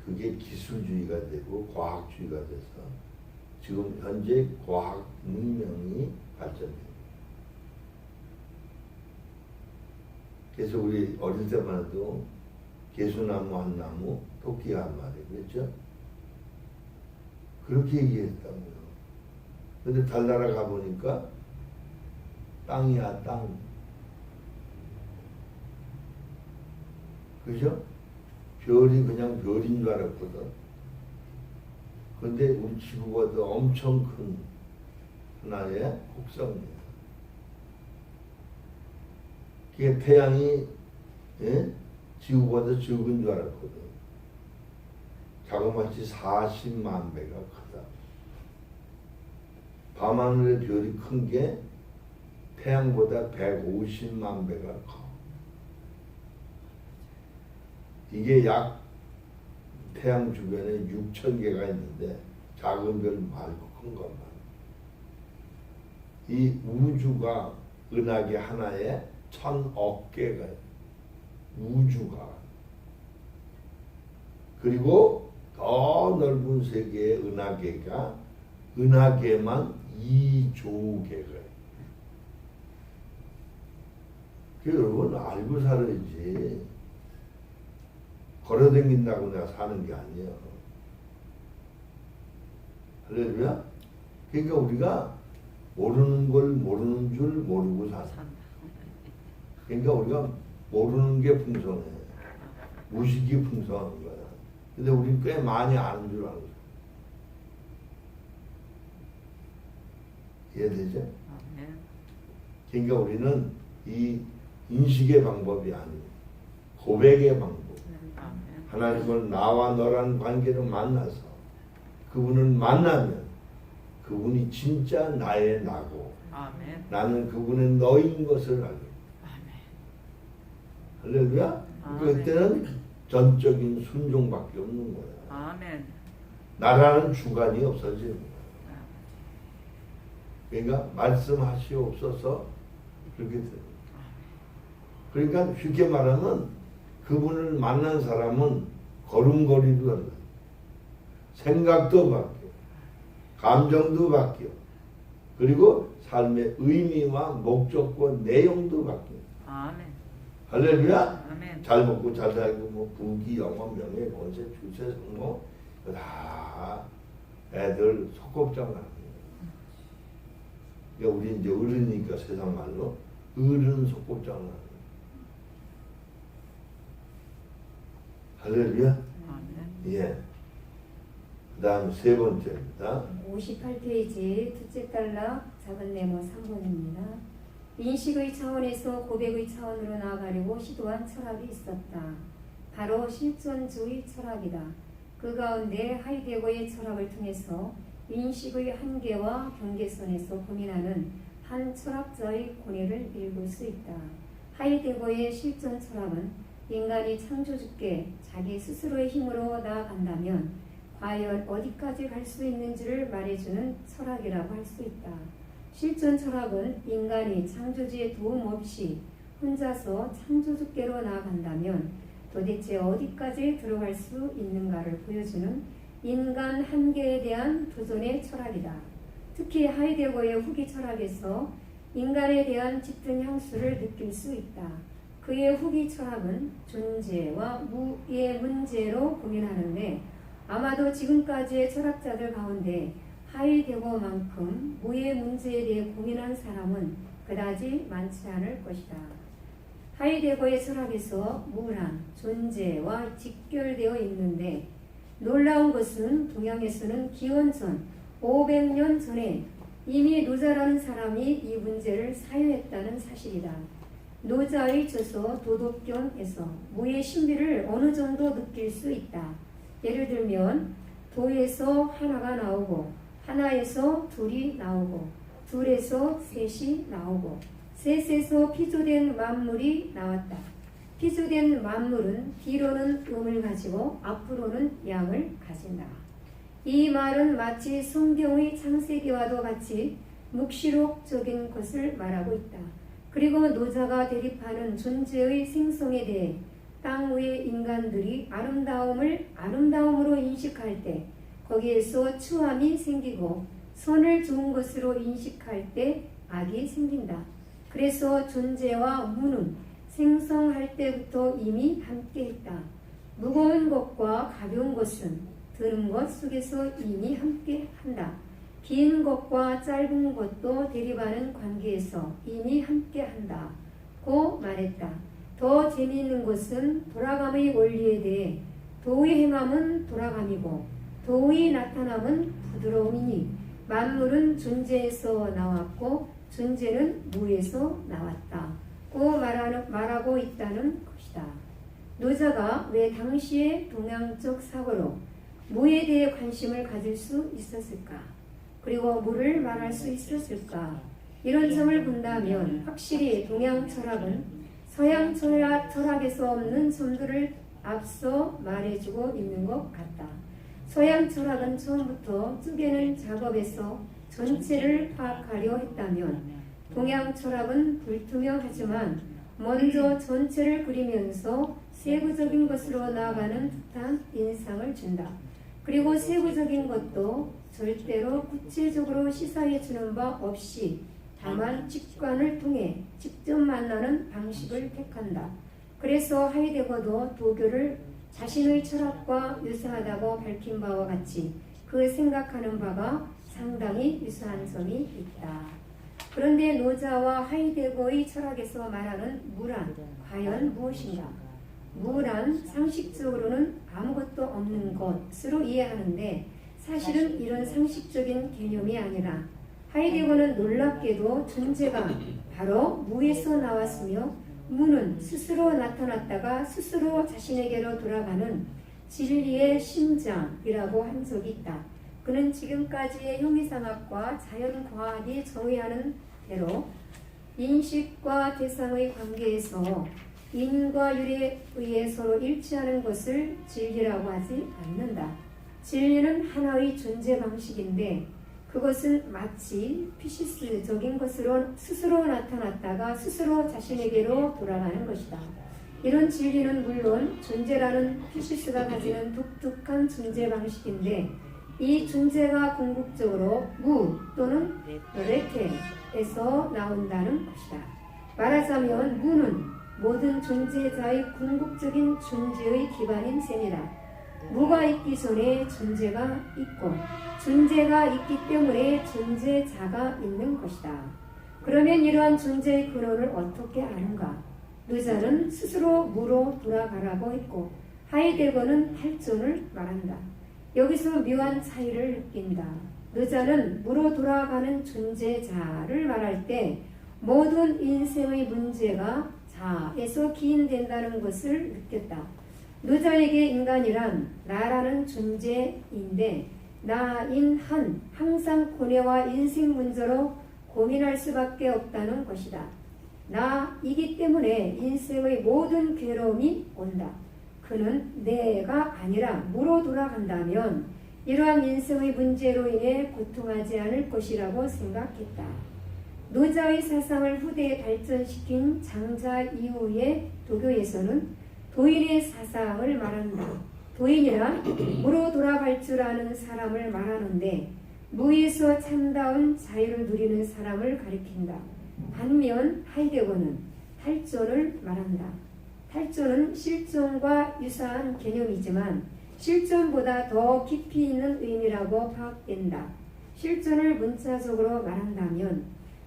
그게 기술주의가 되고 과학주의가 돼서 지금 현재 과학 문명이 발전됩니다. 그래서 우리 어릴 때만 해도 개수나무 한 나무 토끼 한 마리 그랬죠? 그렇게 얘기했다고요. 근데 달나라 가보니까 땅이야 땅. 그죠? 별이 그냥 별인 줄 알았거든. 근데 우리 지구가 더 엄청 큰 하나의 곡성입니다. 그게 태양이 지구보다 적은 줄 알았거든. 자그마치 40만 배가 크다. 밤하늘의 별이 큰 게 태양보다 150만 배가 커. 이게 약 태양 주변에 6,000개가 있는데 작은 별 말고 큰 것만. 이 우주가 은하계 하나에 1,000억 개가 우주가. 그리고 더 넓은 세계의 은하계가 은하계만 2조 개가. 그 여러분 알고 살아야지. 걸어다닌다고 내가 사는 게 아니에요. 할렐루야? 그러니까 우리가 모르는 걸 모르는 줄 모르고 살아. 그러니까 우리가 모르는 게 풍성해. 무식이 풍성한 거야. 근데 우리는 꽤 많이 아는 줄 알고. 이해되죠? 그러니까 우리는 이 인식의 방법이 아니고 고백의 방법. 하나님을 나와 너라는 관계로 만나서 그분을 만나면 그분이 진짜 나의 나고 아멘. 나는 그분의 너인 것을 알고. 할렐루야? 그때는 전적인 순종밖에 없는 거야. 아멘. 나라는 주관이 없어지는 거야. 그러니까 말씀하시옵소서 그렇게 돼요. 그러니까 쉽게 말하면 그분을 만난 사람은 걸음걸이도 달라. 생각도 바뀌어. 감정도 바뀌어. 그리고 삶의 의미와 목적과 내용도 바뀌어. 아멘. 할렐루야? 아멘. 잘 먹고 잘 살고 뭐 부귀 영화 명예 권세 출세 성공 다 애들 소꿉장난. 그러니까 우리 이제 어른이니까 세상 말로 어른 소꿉장난. 할렐루야? 아멘. 예. 그 다음 세 번째입니다. 58페이지 둘째 단락 작은 네모 3번입니다. 인식의 차원에서 고백의 차원으로 나아가려고 시도한 철학이 있었다. 바로 실존주의 철학이다. 그 가운데 하이데거의 철학을 통해서 인식의 한계와 경계선에서 고민하는 한 철학자의 고뇌를 읽을 수 있다. 하이데거의 실존 철학은 인간이 창조주께 자기 스스로의 힘으로 나아간다면 과연 어디까지 갈 수 있는지를 말해주는 철학이라고 할 수 있다. 실존 철학은 인간이 창조주의 도움 없이 혼자서 창조주께로 나아간다면 도대체 어디까지 들어갈 수 있는가를 보여주는 인간 한계에 대한 도전의 철학이다. 특히 하이데거의 후기 철학에서 인간에 대한 짙은 향수를 느낄 수 있다. 그의 후기 철학은 존재와 무의 문제로 고민하는데 아마도 지금까지의 철학자들 가운데 하이데거만큼 무의 문제에 대해 고민한 사람은 그다지 많지 않을 것이다. 하이데거의 철학에서 무란 존재와 직결되어 있는데 놀라운 것은 동양에서는 기원전 500년 전에 이미 노자라는 사람이 이 문제를 사유했다는 사실이다. 노자의 저서 도덕경에서 무의 신비를 어느 정도 느낄 수 있다. 예를 들면 도에서 하나가 나오고 하나에서 둘이 나오고 둘에서 셋이 나오고 셋에서 피조된 만물이 나왔다. 피조된 만물은 뒤로는 음을 가지고 앞으로는 양을 가진다. 이 말은 마치 성경의 창세기와도 같이 묵시록적인 것을 말하고 있다. 그리고 노자가 대립하는 존재의 생성에 대해 땅 위의 인간들이 아름다움을 아름다움으로 인식할 때 거기에서 추함이 생기고 선을 좋은 것으로 인식할 때 악이 생긴다. 그래서 존재와 무는 생성할 때부터 이미 함께했다. 무거운 것과 가벼운 것은 드는 것 속에서 이미 함께한다. 긴 것과 짧은 것도 대립하는 관계에서 이미 함께한다. 고 말했다. 더 재미있는 것은 돌아감의 원리에 대해 도의 행함은 돌아감이고 도의 나타남은 부드러움이니 만물은 존재에서 나왔고 존재는 무에서 나왔다. 고 말하고 있다는 것이다. 노자가 왜 당시의 동양적 사고로 무에 대해 관심을 가질 수 있었을까? 그리고 무를 말할 수 있었을까? 이런 점을 본다면 확실히 동양 철학은 서양 철학에서 없는 점들을 앞서 말해주고 있는 것 같다. 서양 철학은 처음부터 쪼개는 작업에서 전체를 파악하려 했다면 동양 철학은 불투명하지만 먼저 전체를 그리면서 세부적인 것으로 나아가는 듯한 인상을 준다. 그리고 세부적인 것도 절대로 구체적으로 시사해 주는 바 없이 다만 직관을 통해 직접 만나는 방식을 택한다. 그래서 하이데거도 도교를 자신의 철학과 유사하다고 밝힌 바와 같이 그 생각하는 바가 상당히 유사한 점이 있다. 그런데 노자와 하이데거의 철학에서 말하는 무란, 과연 무엇인가? 무란 상식적으로는 아무것도 없는 것으로 이해하는데 사실은 이런 상식적인 개념이 아니라 하이데거는 놀랍게도 존재가 바로 무에서 나왔으며 무는 스스로 나타났다가 스스로 자신에게로 돌아가는 진리의 심장이라고 한 적이 있다. 그는 지금까지의 형이상학과 자연과학이 정의하는 대로 인식과 대상의 관계에서 인과 율에 의해 서로 일치하는 것을 진리라고 하지 않는다. 진리는 하나의 존재 방식인데 그것은 마치 피시스적인 것으로 스스로 나타났다가 스스로 자신에게로 돌아가는 것이다. 이런 진리는 물론 존재라는 피시스가 가지는 독특한 존재 방식인데 이 존재가 궁극적으로 무 또는 레테에서 나온다는 것이다. 말하자면 무는 모든 존재자의 궁극적인 존재의 기반인 셈이다. 무가 있기 전에 존재가 있고 존재가 있기 때문에 존재자가 있는 것이다. 그러면 이러한 존재의 근원을 어떻게 아는가? 노자는 스스로 무로 돌아가라고 했고 하이데거는 탈존을 말한다. 여기서 묘한 차이를 느낀다. 노자는 무로 돌아가는 존재자를 말할 때 모든 인생의 문제가 자에서 기인된다는 것을 느꼈다. 노자에게 인간이란 나라는 존재인데 나인 한 항상 고뇌와 인생 문제로 고민할 수밖에 없다는 것이다. 나이기 때문에 인생의 모든 괴로움이 온다. 그는 내가 아니라 무로 돌아간다면 이러한 인생의 문제로 인해 고통하지 않을 것이라고 생각했다. 노자의 사상을 후대에 발전시킨 장자 이후의 도교에서는 도인의 사상을 말한다. 도인이란 무로 돌아갈 줄 아는 사람을 말하는데 무에서 참다운 자유를 누리는 사람을 가리킨다. 반면 하이데거는 탈존을 말한다. 탈존은 실존과 유사한 개념이지만 실존보다 더 깊이 있는 의미라고 파악된다. 실존을 문자적으로 말한다면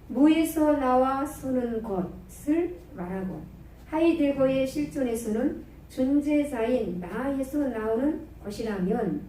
무에서 나와 서는 것을 말하고 하이데거의 실존에서는 존재자인 나에서 나오는 것이라면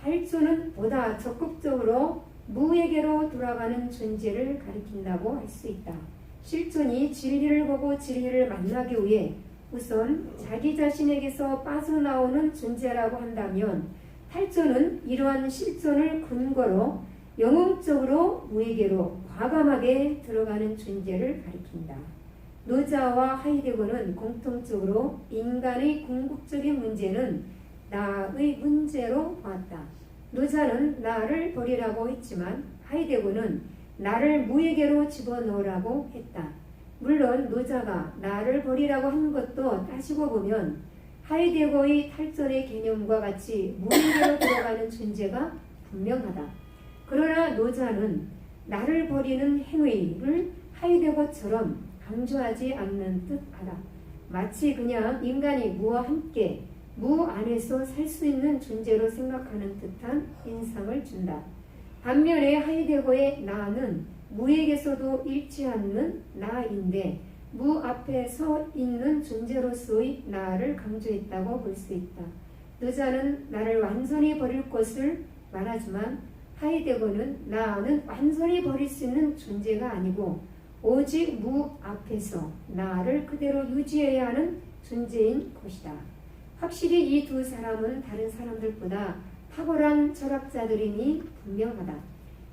탈존은 보다 적극적으로 무에게로 돌아가는 존재를 가리킨다고 할 수 있다. 실존이 진리를 보고 진리를 만나기 위해 우선 자기 자신에게서 빠져나오는 존재라고 한다면 탈존은 이러한 실존을 근거로 영웅적으로 무에게로 과감하게 들어가는 존재를 가리킨다. 노자와 하이데거는 공통적으로 인간의 궁극적인 문제는 나의 문제로 보았다. 노자는 나를 버리라고 했지만 하이데거는 나를 무에게로 집어넣으라고 했다. 물론 노자가 나를 버리라고 한 것도 따지고 보면 하이데거의 탈존의 개념과 같이 무에게로 들어가는 존재가 분명하다. 그러나 노자는 나를 버리는 행위를 하이데거처럼 강조하지 않는 듯하다. 마치 그냥 인간이 무와 함께 무 안에서 살 수 있는 존재로 생각하는 듯한 인상을 준다. 반면에 하이데거의 나는 무에게서도 잃지 않는 나인데 무 앞에 서 있는 존재로서의 나를 강조했다고 볼 수 있다. 노자는 나를 완전히 버릴 것을 말하지만 하이데거는 나는 완전히 버릴 수 있는 존재가 아니고 오직 무 앞에서 나를 그대로 유지해야 하는 존재인 것이다. 확실히 이 두 사람은 다른 사람들보다 탁월한 철학자들이니 분명하다.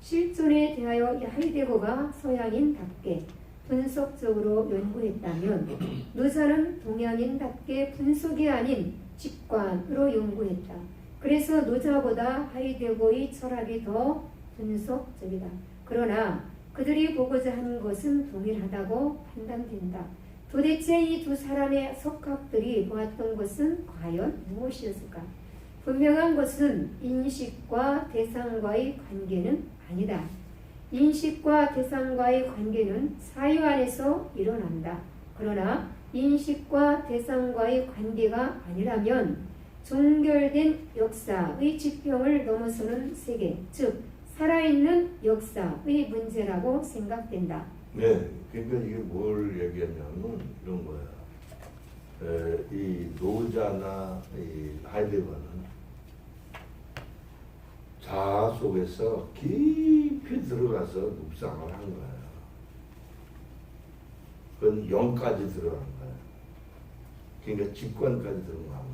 실존에 대하여 하이데거가 서양인답게 분석적으로 연구했다면 노자는 동양인답게 분석이 아닌 직관으로 연구했다. 그래서 노자보다 하이데거의 철학이 더 분석적이다. 그러나 그들이 보고자 하는 것은 동일하다고 판단된다. 도대체 이 두 사람의 석학들이 보았던 것은 과연 무엇이었을까? 분명한 것은 인식과 대상과의 관계는 아니다. 인식과 대상과의 관계는 사유 안에서 일어난다. 그러나 인식과 대상과의 관계가 아니라면 종결된 역사의 지평을 넘어서는 세계, 즉 살아있는 역사의 문제라고 생각된다. 네, 그러니까 이게 뭘 얘기하냐면 이런 거야. 이 노자나 이 하이데거는 자아 속에서 깊이 들어가서 묵상을 한 거야. 그건 영까지 들어간 거야. 그러니까 직관까지 들어간 거야.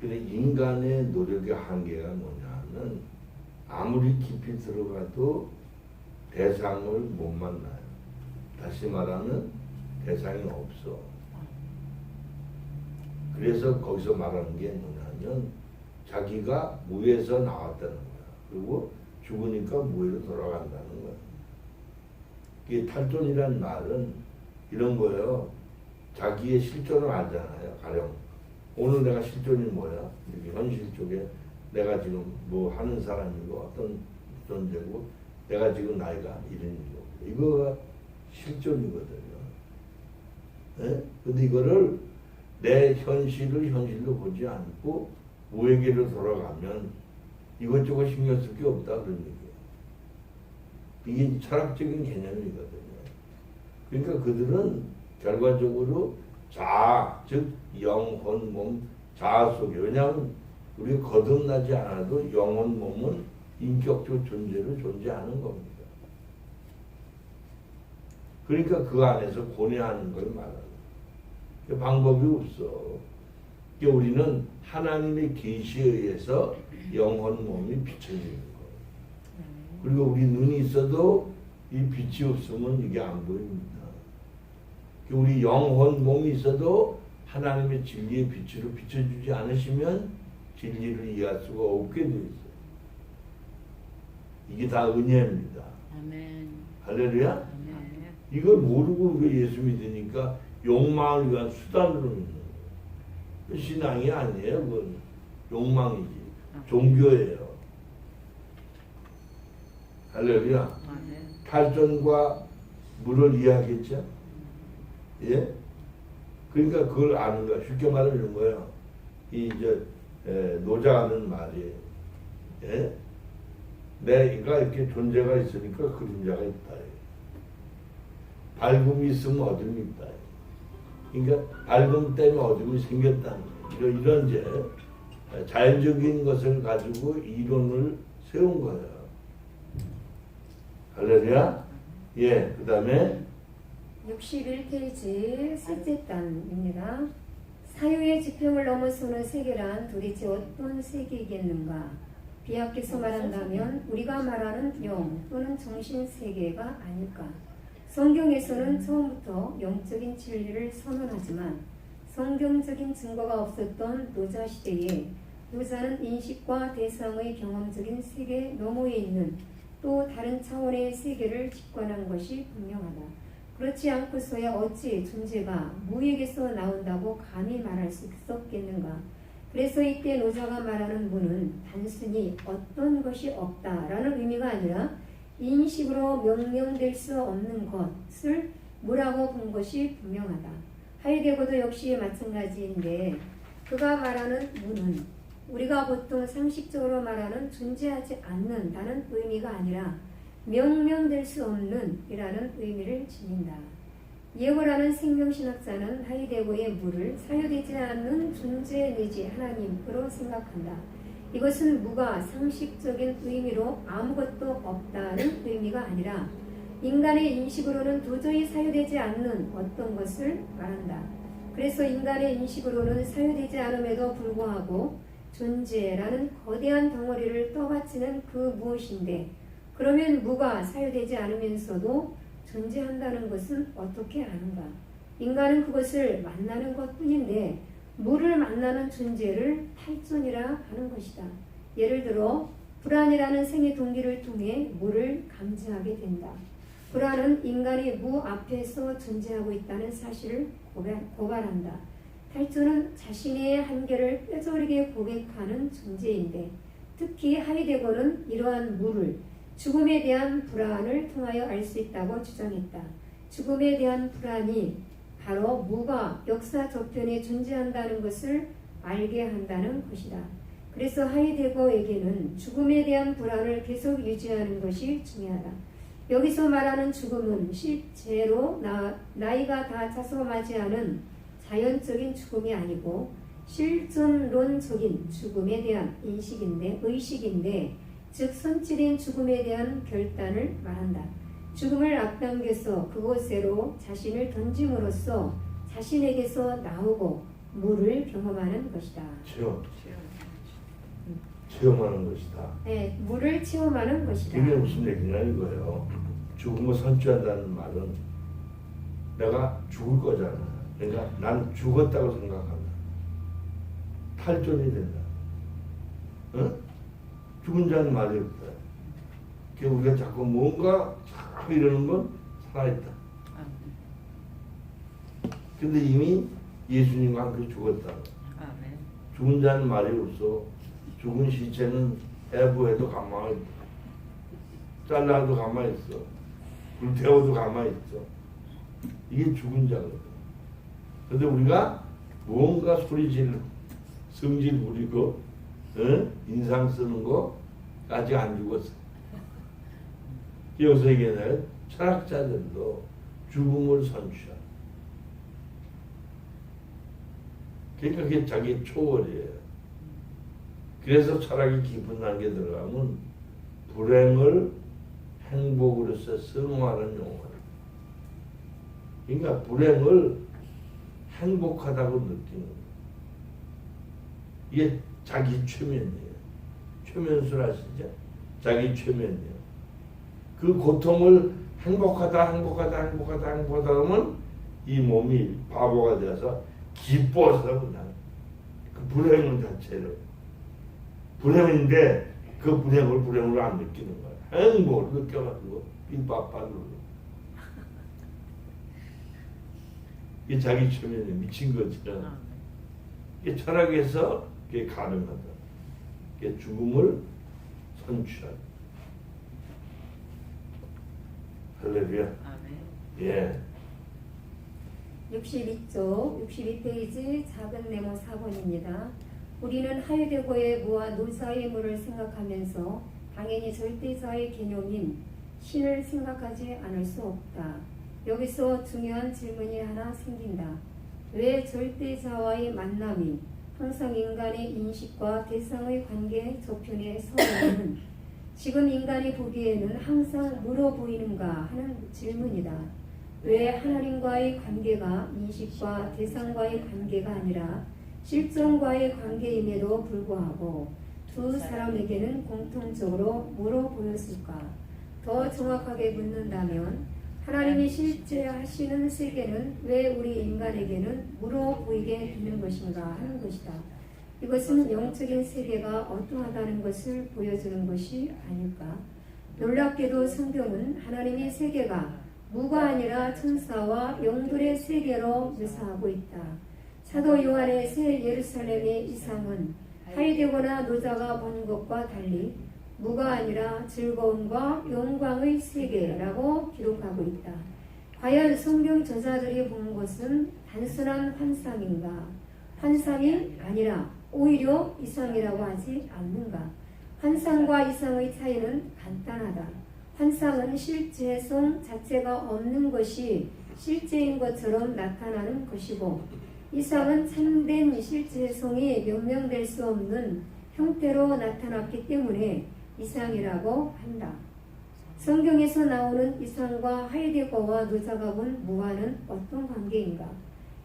근데 인간의 노력의 한계가 뭐냐면 아무리 깊이 들어가도 대상을 못 만나요. 다시 말하면 대상이 없어. 그래서 거기서 말하는 게 뭐냐면 자기가 무에서 나왔다는 거야. 그리고 죽으니까 무에로 돌아간다는 거야. 이게 탈존이란 말은 이런 거예요. 자기의 실존을 알잖아요. 가령 오늘 내가 실존이 뭐야? 이렇게 현실 쪽에 내가 지금 뭐 하는 사람이고 어떤 존재고 내가 지금 나이가 이런이고 이거가 실존이거든요. 네? 근데 이거를 내 현실을 현실로 보지 않고 무에게로 돌아가면 이것저것 신경 쓸 게 없다 그런 얘기예요. 이게 철학적인 개념이거든요. 그러니까 그들은 결과적으로 자아, 즉 영혼, 몸, 자아 속에 왜냐하면 우리가 거듭나지 않아도 영혼, 몸은 인격적 존재로 존재하는 겁니다. 그러니까 그 안에서 고뇌하는 걸 말하는 방법이 없어. 그러니까 우리는 하나님의 계시에 의해서 영혼, 몸이 비춰지는 거예요. 그리고 우리 눈이 있어도 이 빛이 없으면 이게 안 보입니다. 우리 영혼, 몸이 있어도 하나님의 진리의 빛으로 비춰주지 않으시면 진리를 이해할 수가 없게 되어 있어요. 이게 다 은혜입니다. 아멘. 할렐루야? 아멘. 이걸 모르고 우리가 예수 믿으니까 욕망을 위한 수단으로 믿는 거예요. 신앙이 아니에요. 그건 욕망이지. 종교예요. 할렐루야. 아멘. 탈전과 물을 이해하겠죠? 예? 그러니까 그걸 아는 거야. 쉽게 말하면 이런 거예요. 노자가 하는 말이, 예? 내가 이렇게 존재가 있으니까 그림자가 있다. 밝음이 있으면 어둠이 있다. 그러니까 밝음 때문에 어둠이 생겼다는 거예요. 이런 이제 자연적인 것을 가지고 이론을 세운 거예요. 할렐루야? 예, 그 다음에 61페이지 셋째 단입니다. 사유의 지평을 넘어서는 세계란 도대체 어떤 세계이겠는가? 비약해서 말한다면 우리가 말하는 영 또는 정신 세계가 아닐까? 성경에서는 처음부터 영적인 진리를 선언하지만 성경적인 증거가 없었던 노자 시대에 노자는 인식과 대상의 경험적인 세계 너머에 있는 또 다른 차원의 세계를 직관한 것이 분명하다. 그렇지 않고서야 어찌 존재가 무에게서 나온다고 감히 말할 수 있었겠는가? 그래서 이때 노자가 말하는 무는 단순히 어떤 것이 없다라는 의미가 아니라 인식으로 명명될 수 없는 것을 무라고 본 것이 분명하다. 하이데거도 역시 마찬가지인데 그가 말하는 무는 우리가 보통 상식적으로 말하는 존재하지 않는다는 의미가 아니라 명명될 수 없는 이라는 의미를 지닌다. 예고라는 생명신학자는 하이데거의 무를 사유되지 않는 존재 내지 하나님으로 생각한다. 이것은 무가 상식적인 의미로 아무것도 없다는 의미가 아니라 인간의 인식으로는 도저히 사유되지 않는 어떤 것을 말한다. 그래서 인간의 인식으로는 사유되지 않음에도 불구하고 존재라는 거대한 덩어리를 떠받치는 그 무엇인데 그러면 무가 사유되지 않으면서도 존재한다는 것은 어떻게 아는가? 인간은 그것을 만나는 것뿐인데 무를 만나는 존재를 탈존이라 하는 것이다. 예를 들어 불안이라는 생의 동기를 통해 무를 감지하게 된다. 불안은 인간이 무 앞에서 존재하고 있다는 사실을 고발한다. 탈존은 자신의 한계를 뼈저리게 고백하는 존재인데 특히 하이데거는 이러한 무를 죽음에 대한 불안을 통하여 알 수 있다고 주장했다. 죽음에 대한 불안이 바로 무가 역사 저편에 존재한다는 것을 알게 한다는 것이다. 그래서 하이데거에게는 죽음에 대한 불안을 계속 유지하는 것이 중요하다. 여기서 말하는 죽음은 실제로 나이가 다 차서 맞이하는 자연적인 죽음이 아니고 실존론적인 죽음에 대한 의식인데 즉 선치된 죽음에 대한 결단을 말한다. 죽음을 앞당겨서 그곳으로 자신을 던짐으로써 자신에게서 나오고 무를 경험하는 것이다. 체험하는 것이다. 네, 무를 체험하는 것이다. 이게 무슨 얘기냐 이거예요. 죽음을 선취한다는 말은 내가 죽을 거잖아. 그러니까 난 죽었다고 생각한다. 탈존이 된다. 응? 죽은 자는 말이 없다. 우리가 자꾸 뭔가 자꾸 이러는 건 살아있다. 근데 이미 예수님과 함께 죽었다. 죽은 자는 말이 없어. 죽은 시체는 해부해도 가만히 있다. 잘라도 가만히 있어. 불태워도 가만히 있어. 이게 죽은 자거든. 근데 우리가 무언가 소리질, 성질 부리고 인상 쓰는 거 아직 안 죽었어. 여기서 얘기하는 철학자들도 죽음을 선취한. 그러니까 그게 자기 초월이에요. 그래서 철학이 깊은 단계에 들어가면 불행을 행복으로서 승화하는 용어를. 그러니까 불행을 행복하다고 느끼는 거예요. 이게 자기 최면이에요. 최면술 아시죠? 자기 최면이에요. 그 고통을 행복하다 하면 이 몸이 바보가 되어서 기뻐서 그냥 그 불행은 자체를 불행인데 그 불행을 불행으로 안 느끼는 거야. 행복을 느껴가지고 빈밥밥으로. 이게 자기 최면에 미친 거지. 이게 철학에서 그게 가능하다. 이게 죽음을 선취하다. 할렐루야. 예. 62페이지 작은 네모 4번입니다. 우리는 하유되고의 무와 노자의 무를 생각하면서 당연히 절대자의 개념인 신을 생각하지 않을 수 없다. 여기서 중요한 질문이 하나 생긴다. 왜 절대자와의 만남이 항상 인간의 인식과 대상의 관계 저편에 서 있는 지금 인간이 보기에는 항상 물어 보이는가 하는 질문이다. 왜 하나님과의 관계가 인식과 대상과의 관계가 아니라 실존과의 관계임에도 불구하고 두 사람에게는 공통적으로 물어 보였을까? 더 정확하게 묻는다면 하나님이 실제 하시는 세계는 왜 우리 인간에게는 물어 보이게 되는 것인가 하는 것이다. 이것은 영적인 세계가 어떠하다는 것을 보여주는 것이 아닐까? 놀랍게도 성경은 하나님의 세계가 무가 아니라 천사와 영들의 세계로 묘사하고 있다. 사도 요한의 새 예루살렘의 이상은 하이되거나 노자가 본 것과 달리 무가 아니라 즐거움과 영광의 세계라고 기록하고 있다. 과연 성경 저자들이 본 것은 단순한 환상인가? 환상이 아니라 오히려 이상이라고 하지 않는가? 환상과 이상의 차이는 간단하다. 환상은 실제성 자체가 없는 것이 실제인 것처럼 나타나는 것이고, 이상은 참된 실제성이 명명될 수 없는 형태로 나타났기 때문에 이상이라고 한다. 성경에서 나오는 이상과 하이데거와 노자가 본 무와는 어떤 관계인가?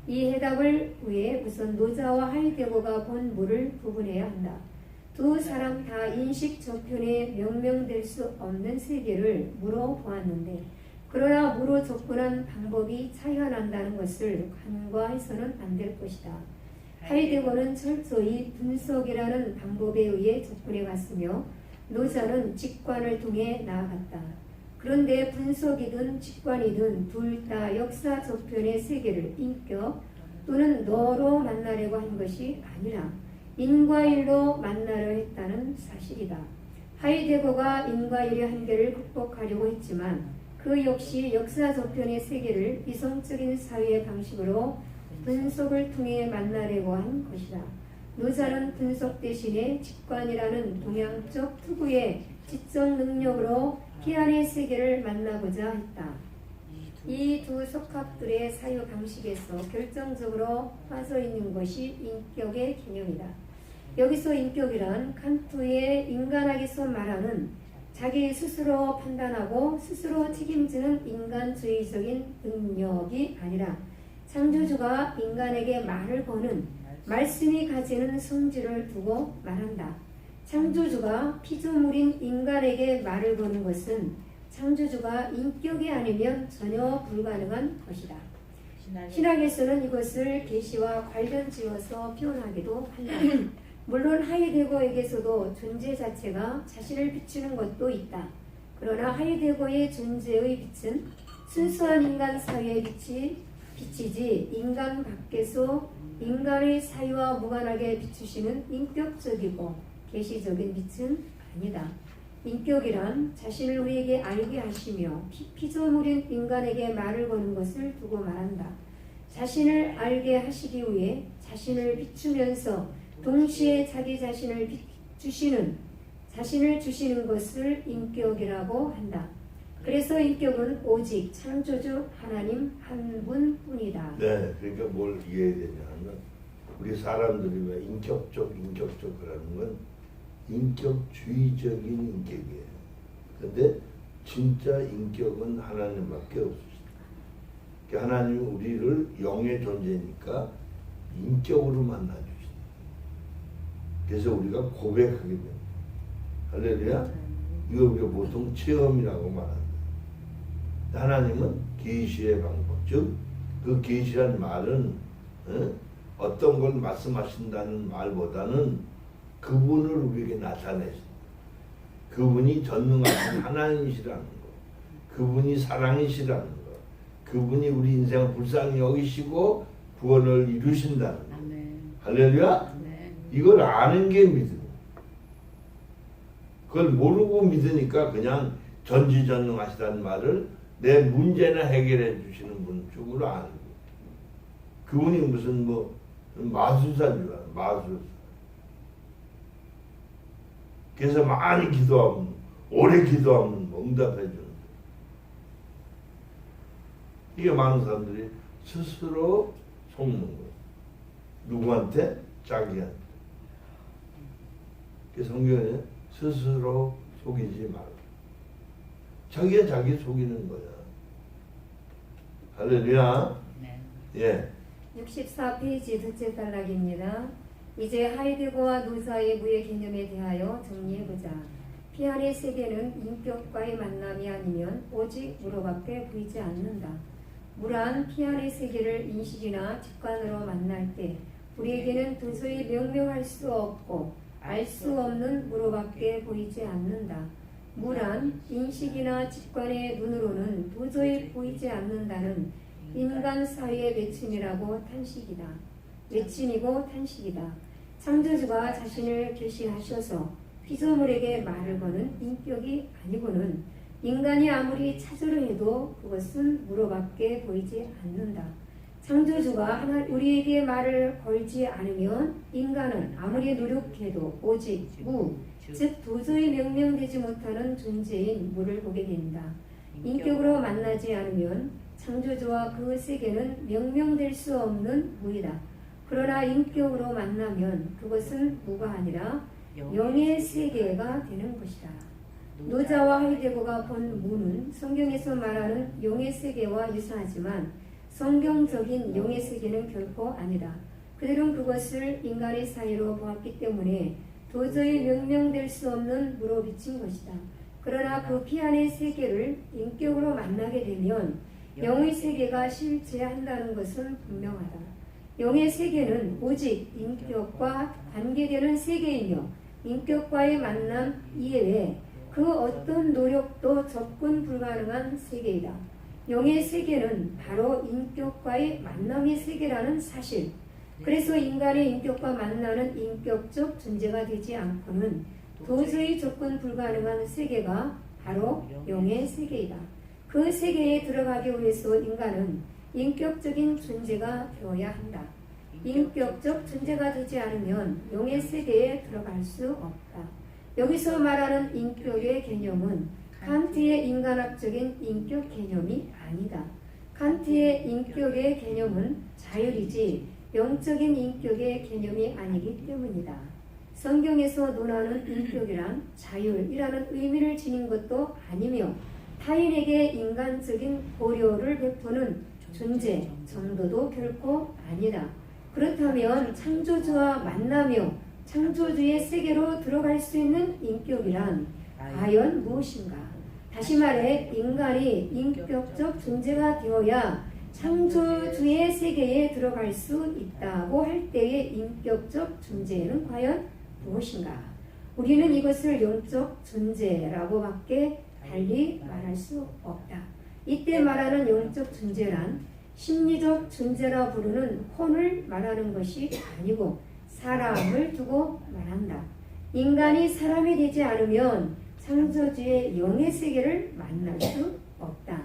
이 해답을 위해 우선 노자와 하이데거가 본 무를 구분해야 한다. 두 사람 다 인식 저편에 명명될 수 없는 세계를 물어보았는데, 그러나 무로 접근한 방법이 차이가 난다는 것을 간과해서는 안 될 것이다. 하이데거는 철저히 분석이라는 방법에 의해 접근해 갔으며, 노자는 직관을 통해 나아갔다. 그런데 분석이든 직관이든 둘 다 역사 저편의 세계를 인격 또는 너로 만나려고 한 것이 아니라 인과일로 만나려 했다는 사실이다. 하이데거가 인과 일의 한계를 극복하려고 했지만 그 역시 역사 저편의 세계를 이성적인 사회의 방식으로 분석을 통해 만나려고 한 것이다. 노자는 분석 대신에 직관이라는 동양적 투구의 지적 능력으로 피안의 세계를 만나고자 했다. 이 두 석학들의 사유 방식에서 결정적으로 빠져 있는 것이 인격의 개념이다. 여기서 인격이란 칸트의 인간학에서 말하는 자기 스스로 판단하고 스스로 책임지는 인간주의적인 능력이 아니라 창조주가 인간에게 말을 거는 말씀이 가지는 성질을 두고 말한다. 창조주가 피조물인 인간에게 말을 거는 것은 창조주가 인격이 아니면 전혀 불가능한 것이다. 신학에서는 이것을 계시와 관련 지어서 표현하기도 한다. 물론 하이데거에게서도 존재 자체가 자신을 비추는 것도 있다. 그러나 하이데거의 존재의 빛은 순수한 인간 사회의 빛이 비치지 인간 밖에서 인간의 사유와 무관하게 비추시는 인격적이고 계시적인 빛은 아니다. 인격이란 자신을 우리에게 알게 하시며 피조물인 인간에게 말을 거는 것을 두고 말한다. 자신을 알게 하시기 위해 자신을 비추면서 동시에 자기 자신을 주시는 것을 인격이라고 한다. 그래서 인격은 오직 창조주 하나님 한 분뿐이다. 네, 그러니까 뭘 이해해야 되냐면 우리 사람들이 왜 인격적 그러는 건 인격주의적인 인격이에요. 근데 진짜 인격은 하나님밖에 없습니다. 그러니까 하나님은 우리를 영의 존재니까 인격으로 만나주십니다. 그래서 우리가 고백하게 됩니다. 할렐루야. 이거 우리가 보통 체험이라고 말합니다. 하나님은 계시의 방법, 즉 그 계시란 말은 어떤 걸 말씀하신다는 말보다는 그분을 우리에게 나타내십니다. 그분이 전능하신 하나님이시라는 것, 그분이 사랑이시라는 것, 그분이 우리 인생을 불쌍히 여기시고 구원을 이루신다는 것. 할렐루야. 이걸 아는 게 믿음. 그걸 모르고 믿으니까 그냥 전지전능하시다는 말을 내 문제나 해결해 주시는 분 쪽으로 아는 거예요. 그분이 무슨 마술사인 줄 알아요. 마술사. 그래서 많이 기도하면 오래 기도하면 응답해 주는 거예요. 이게 많은 사람들이 스스로 속는 거예요. 누구한테? 자기한테. 그 성경에 스스로 속이지 말고 자기가 자기 속이는 거야. 할렐루야. 네. 예. 64페이지 둘째 단락입니다. 이제 하이데거와 노자의 무의 개념에 대하여 정리해보자. 피안의 세계는 인격과의 만남이 아니면 오직 무로밖에 보이지 않는다. 무란 피안의 세계를 인식이나 직관으로 만날 때 우리에게는 도저히 명명할 수 없고 알 수 없는 무로밖에 보이지 않는다. 무란 인식이나 직관의 눈으로는 도저히 보이지 않는다는 인간 사회의 외침이라고 탄식이다. 외침이고 탄식이다. 창조주가 자신을 계시하셔서 피조물에게 말을 거는 인격이 아니고는 인간이 아무리 찾으려 해도 그것은 무로밖에 보이지 않는다. 창조주가 우리에게 말을 걸지 않으면 인간은 아무리 노력해도 오직 무, 즉 도저히 명명되지 못하는 존재인 무를 보게 된다. 인격으로 만나지 않으면 창조주와 그 세계는 명명될 수 없는 무이다. 그러나 인격으로 만나면 그것은 무가 아니라 영의 세계가 되는 것이다. 노자와 하이데거가 본 무는 성경에서 말하는 영의 세계와 유사하지만 성경적인 영의 세계는 결코 아니다. 그들은 그것을 인간의 사이로 보았기 때문에 도저히 명명될 수 없는 무로 비친 것이다. 그러나 그 피안의 세계를 인격으로 만나게 되면 영의 세계가 실체한다는 것은 분명하다. 영의 세계는 오직 인격과 관계되는 세계이며 인격과의 만남 이외에 그 어떤 노력도 접근 불가능한 세계이다. 영의 세계는 바로 인격과의 만남의 세계라는 사실. 그래서 인간의 인격과 만나는 인격적 존재가 되지 않고는 도저히 접근 불가능한 세계가 바로 영의 세계이다. 그 세계에 들어가기 위해서 인간은 인격적인 존재가 되어야 한다. 인격적 존재가 되지 않으면 영의 세계에 들어갈 수 없다. 여기서 말하는 인격의 개념은 칸트의 인간학적인 인격 개념이 아니다. 칸트의 인격의 개념은 자율이지 영적인 인격의 개념이 아니기 때문이다. 성경에서 논하는 인격이란 자율이라는 의미를 지닌 것도 아니며 타인에게 인간적인 고려를 베푸는 존재 정도도 결코 아니다. 그렇다면 창조주와 만나며 창조주의 세계로 들어갈 수 있는 인격이란 과연 무엇인가? 다시 말해 인간이 인격적 존재가 되어야 창조주의 세계에 들어갈 수 있다고 할 때의 인격적 존재는 과연 무엇인가? 우리는 이것을 영적 존재라고밖에 달리 말할 수 없다. 이때 말하는 영적 존재란 심리적 존재라 부르는 혼을 말하는 것이 아니고 사람을 두고 말한다. 인간이 사람이 되지 않으면 창조주의 영의 세계를 만날 수 없다.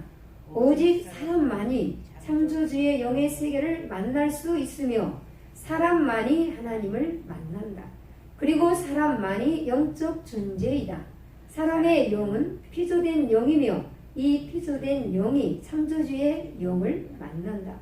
오직 사람만이 창조주의 영의 세계를 만날 수 있으며 사람만이 하나님을 만난다. 그리고 사람만이 영적 존재이다. 사람의 영은 피조된 영이며 이 피조된 영이 창조주의 영을 만난다.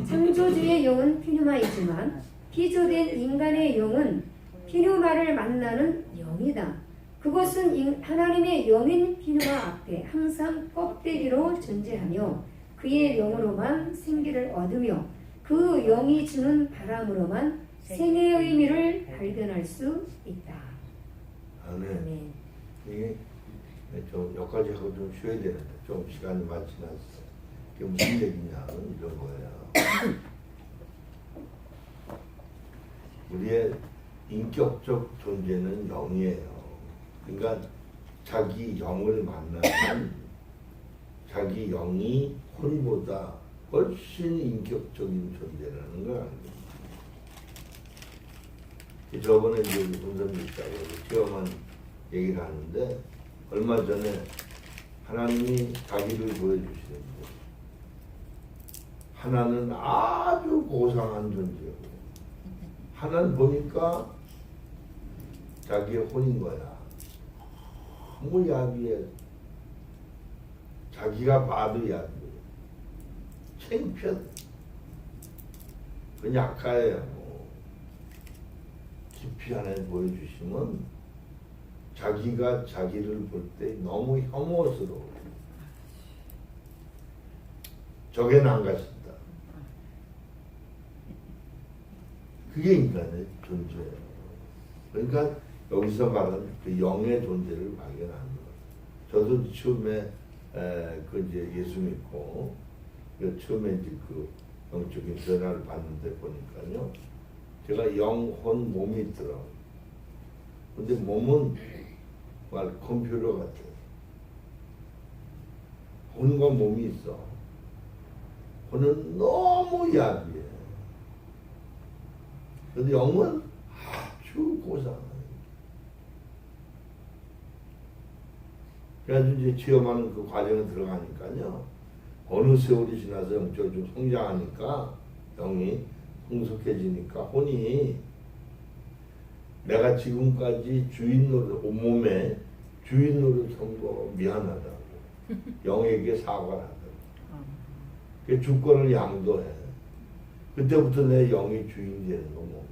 창조주의 영은 피누마이지만 피조된 인간의 영은 피누마를 만나는 영이다. 그것은 하나님의 영인 피누마 앞에 항상 껍데기로 존재하며 그의 영으로만 생기를 얻으며 그 영이 주는 바람으로만 생애의 의미를 발견할 수 있다. 아멘. 이게 좀 여기까지 하고 좀 쉬어야 되는데 좀 시간이 많이 지났어. 이게 무슨 얘기냐 이런 거예요. 우리의 인격적 존재는 영이에요. 그러니까 자기 영을 만나면 자기 영이 혼보다 훨씬 인격적인 존재라는 걸 알고 있습니다. 저번에 이제 본선이 있다고 체험한 얘기를 하는데 얼마 전에 하나님이 자기를 보여주시는데 하나는 아주 고상한 존재고 하나는 보니까 자기의 혼인 거야. 너무 야비해. 자기가 봐도 야비해. 창피하다. 그 약하예요. 깊이 하나 보여주시면 자기가 자기를 볼 때 너무 혐오스러워. 저게 안 가신다. 그게 인간의 존재예요. 그러니까 여기서 말하는 그 영의 존재를 발견하는 거예요. 저도 처음에 그 이제 예수 믿고 처음에 이제 그 영적인 변화를 받는데 보니까요. 제가 영혼 몸이 있더라고요. 근데 몸은 말 컴퓨터 같아요. 혼과 몸이 있어. 혼은 너무 야비해. 근데 영은 아주 고상해. 그래가지고 이제 체험하는 그 과정에 들어가니까요. 어느 세월이 지나서 영적으로 좀 성장하니까 영이 성숙해지니까 혼이 내가 지금까지 주인 노릇, 온몸에 주인 노릇한 거 미안하다고 영에게 사과를 하더라고. 그 주권을 양도해. 그때부터 내 영이 주인이 되는 거 뭐.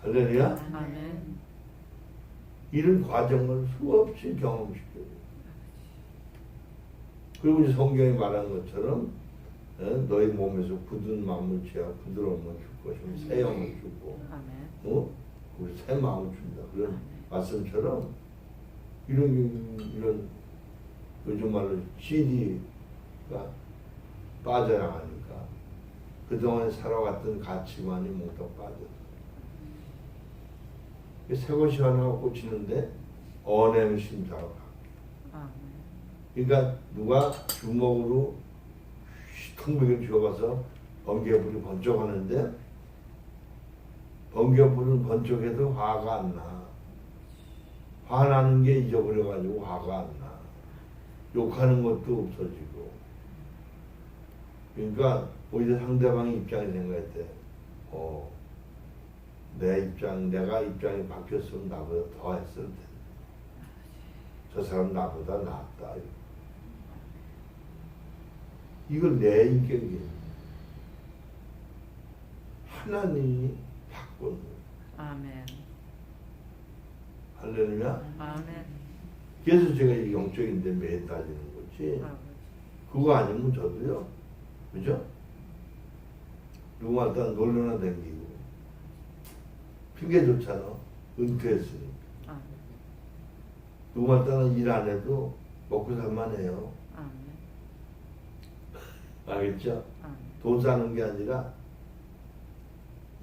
할렐루야? 아멘. 이런 과정을 수없이 경험시켜요. 그리고 이제 성경이 말한 것처럼 너희 몸에서 굳은 마음을 취하 부드러운 마음을 줄 것이면 새 영을 주고 우리 새 마음을 준다. 그런 말씀처럼 이런 요즘 말로 CD가 빠져나가니까 그동안 살아왔던 가치관이 모두 빠졌어. 새 것이 하나 꽂히는데 언행 심사가 바뀌어. 그러니까 누가 주먹으로 텅벽에 쥐어가서 번개불이 번쩍하는데 번개불은 번쩍해도 화가 안 나. 화나는 게 잊어버려가지고 화가 안 나. 욕하는 것도 없어지고. 그러니까 오히려 상대방의 입장이 생각할 때, 내가 입장이 바뀌었으면 나보다 더 했을 텐데. 저 사람 나보다 낫다. 이걸 내 인격이에요. 하나님이 바꾼 거예요. 아멘. 할렐루야. 아멘. 그래서 제가 이 영적인 데 매달리는 거지. 그거 아니면 저도요. 그죠? 누구한테 놀러나 댕기고. 핑계 좋잖아. 은퇴했으니까. 아멘. 누구한테는 일 안 해도 먹고 살만해요. 아멘. 알겠죠? 아멘. 돈 싸는 게 아니라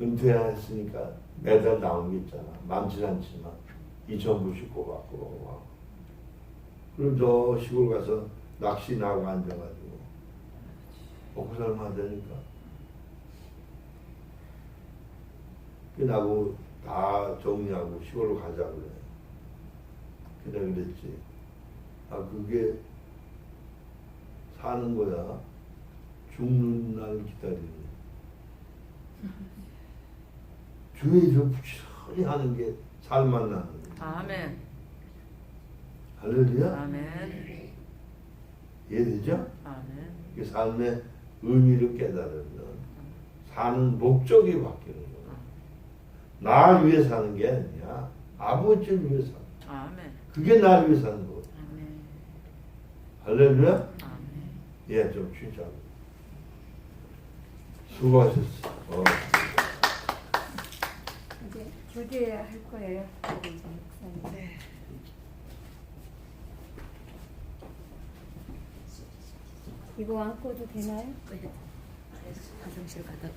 은퇴했으니까 매달 나온 게 있잖아. 많진 않지만 2,000불씩 꼬박꼬박. 그리고 저 시골 가서 낚시 나고 앉아가지고 먹고 살만 되니까. 그 나고 다 정리하고 시골로 가자 그래. 그래 그랬지. 그게 사는 거야. 죽는 날 기다리는. 주의 일을 부지런히 하는 게 살만 나는 거야. 아멘. 할렐루야. 아멘. 이해되죠? 아멘. 그 삶의 의미를 깨달으면 사는 목적이 바뀌는 거야. 나를 위해 사는 게 아니야. 아버지를 위해 사는 거야. 아멘. 그게 나를 위해 사는 거야. 아멘. 할렐루야. 아멘. 예, 좀 쉬자. 수고하셨어. 이제 교제할 거예요. 이제 목사님. 네. 이거 안고도 되나요? 화장실 가다.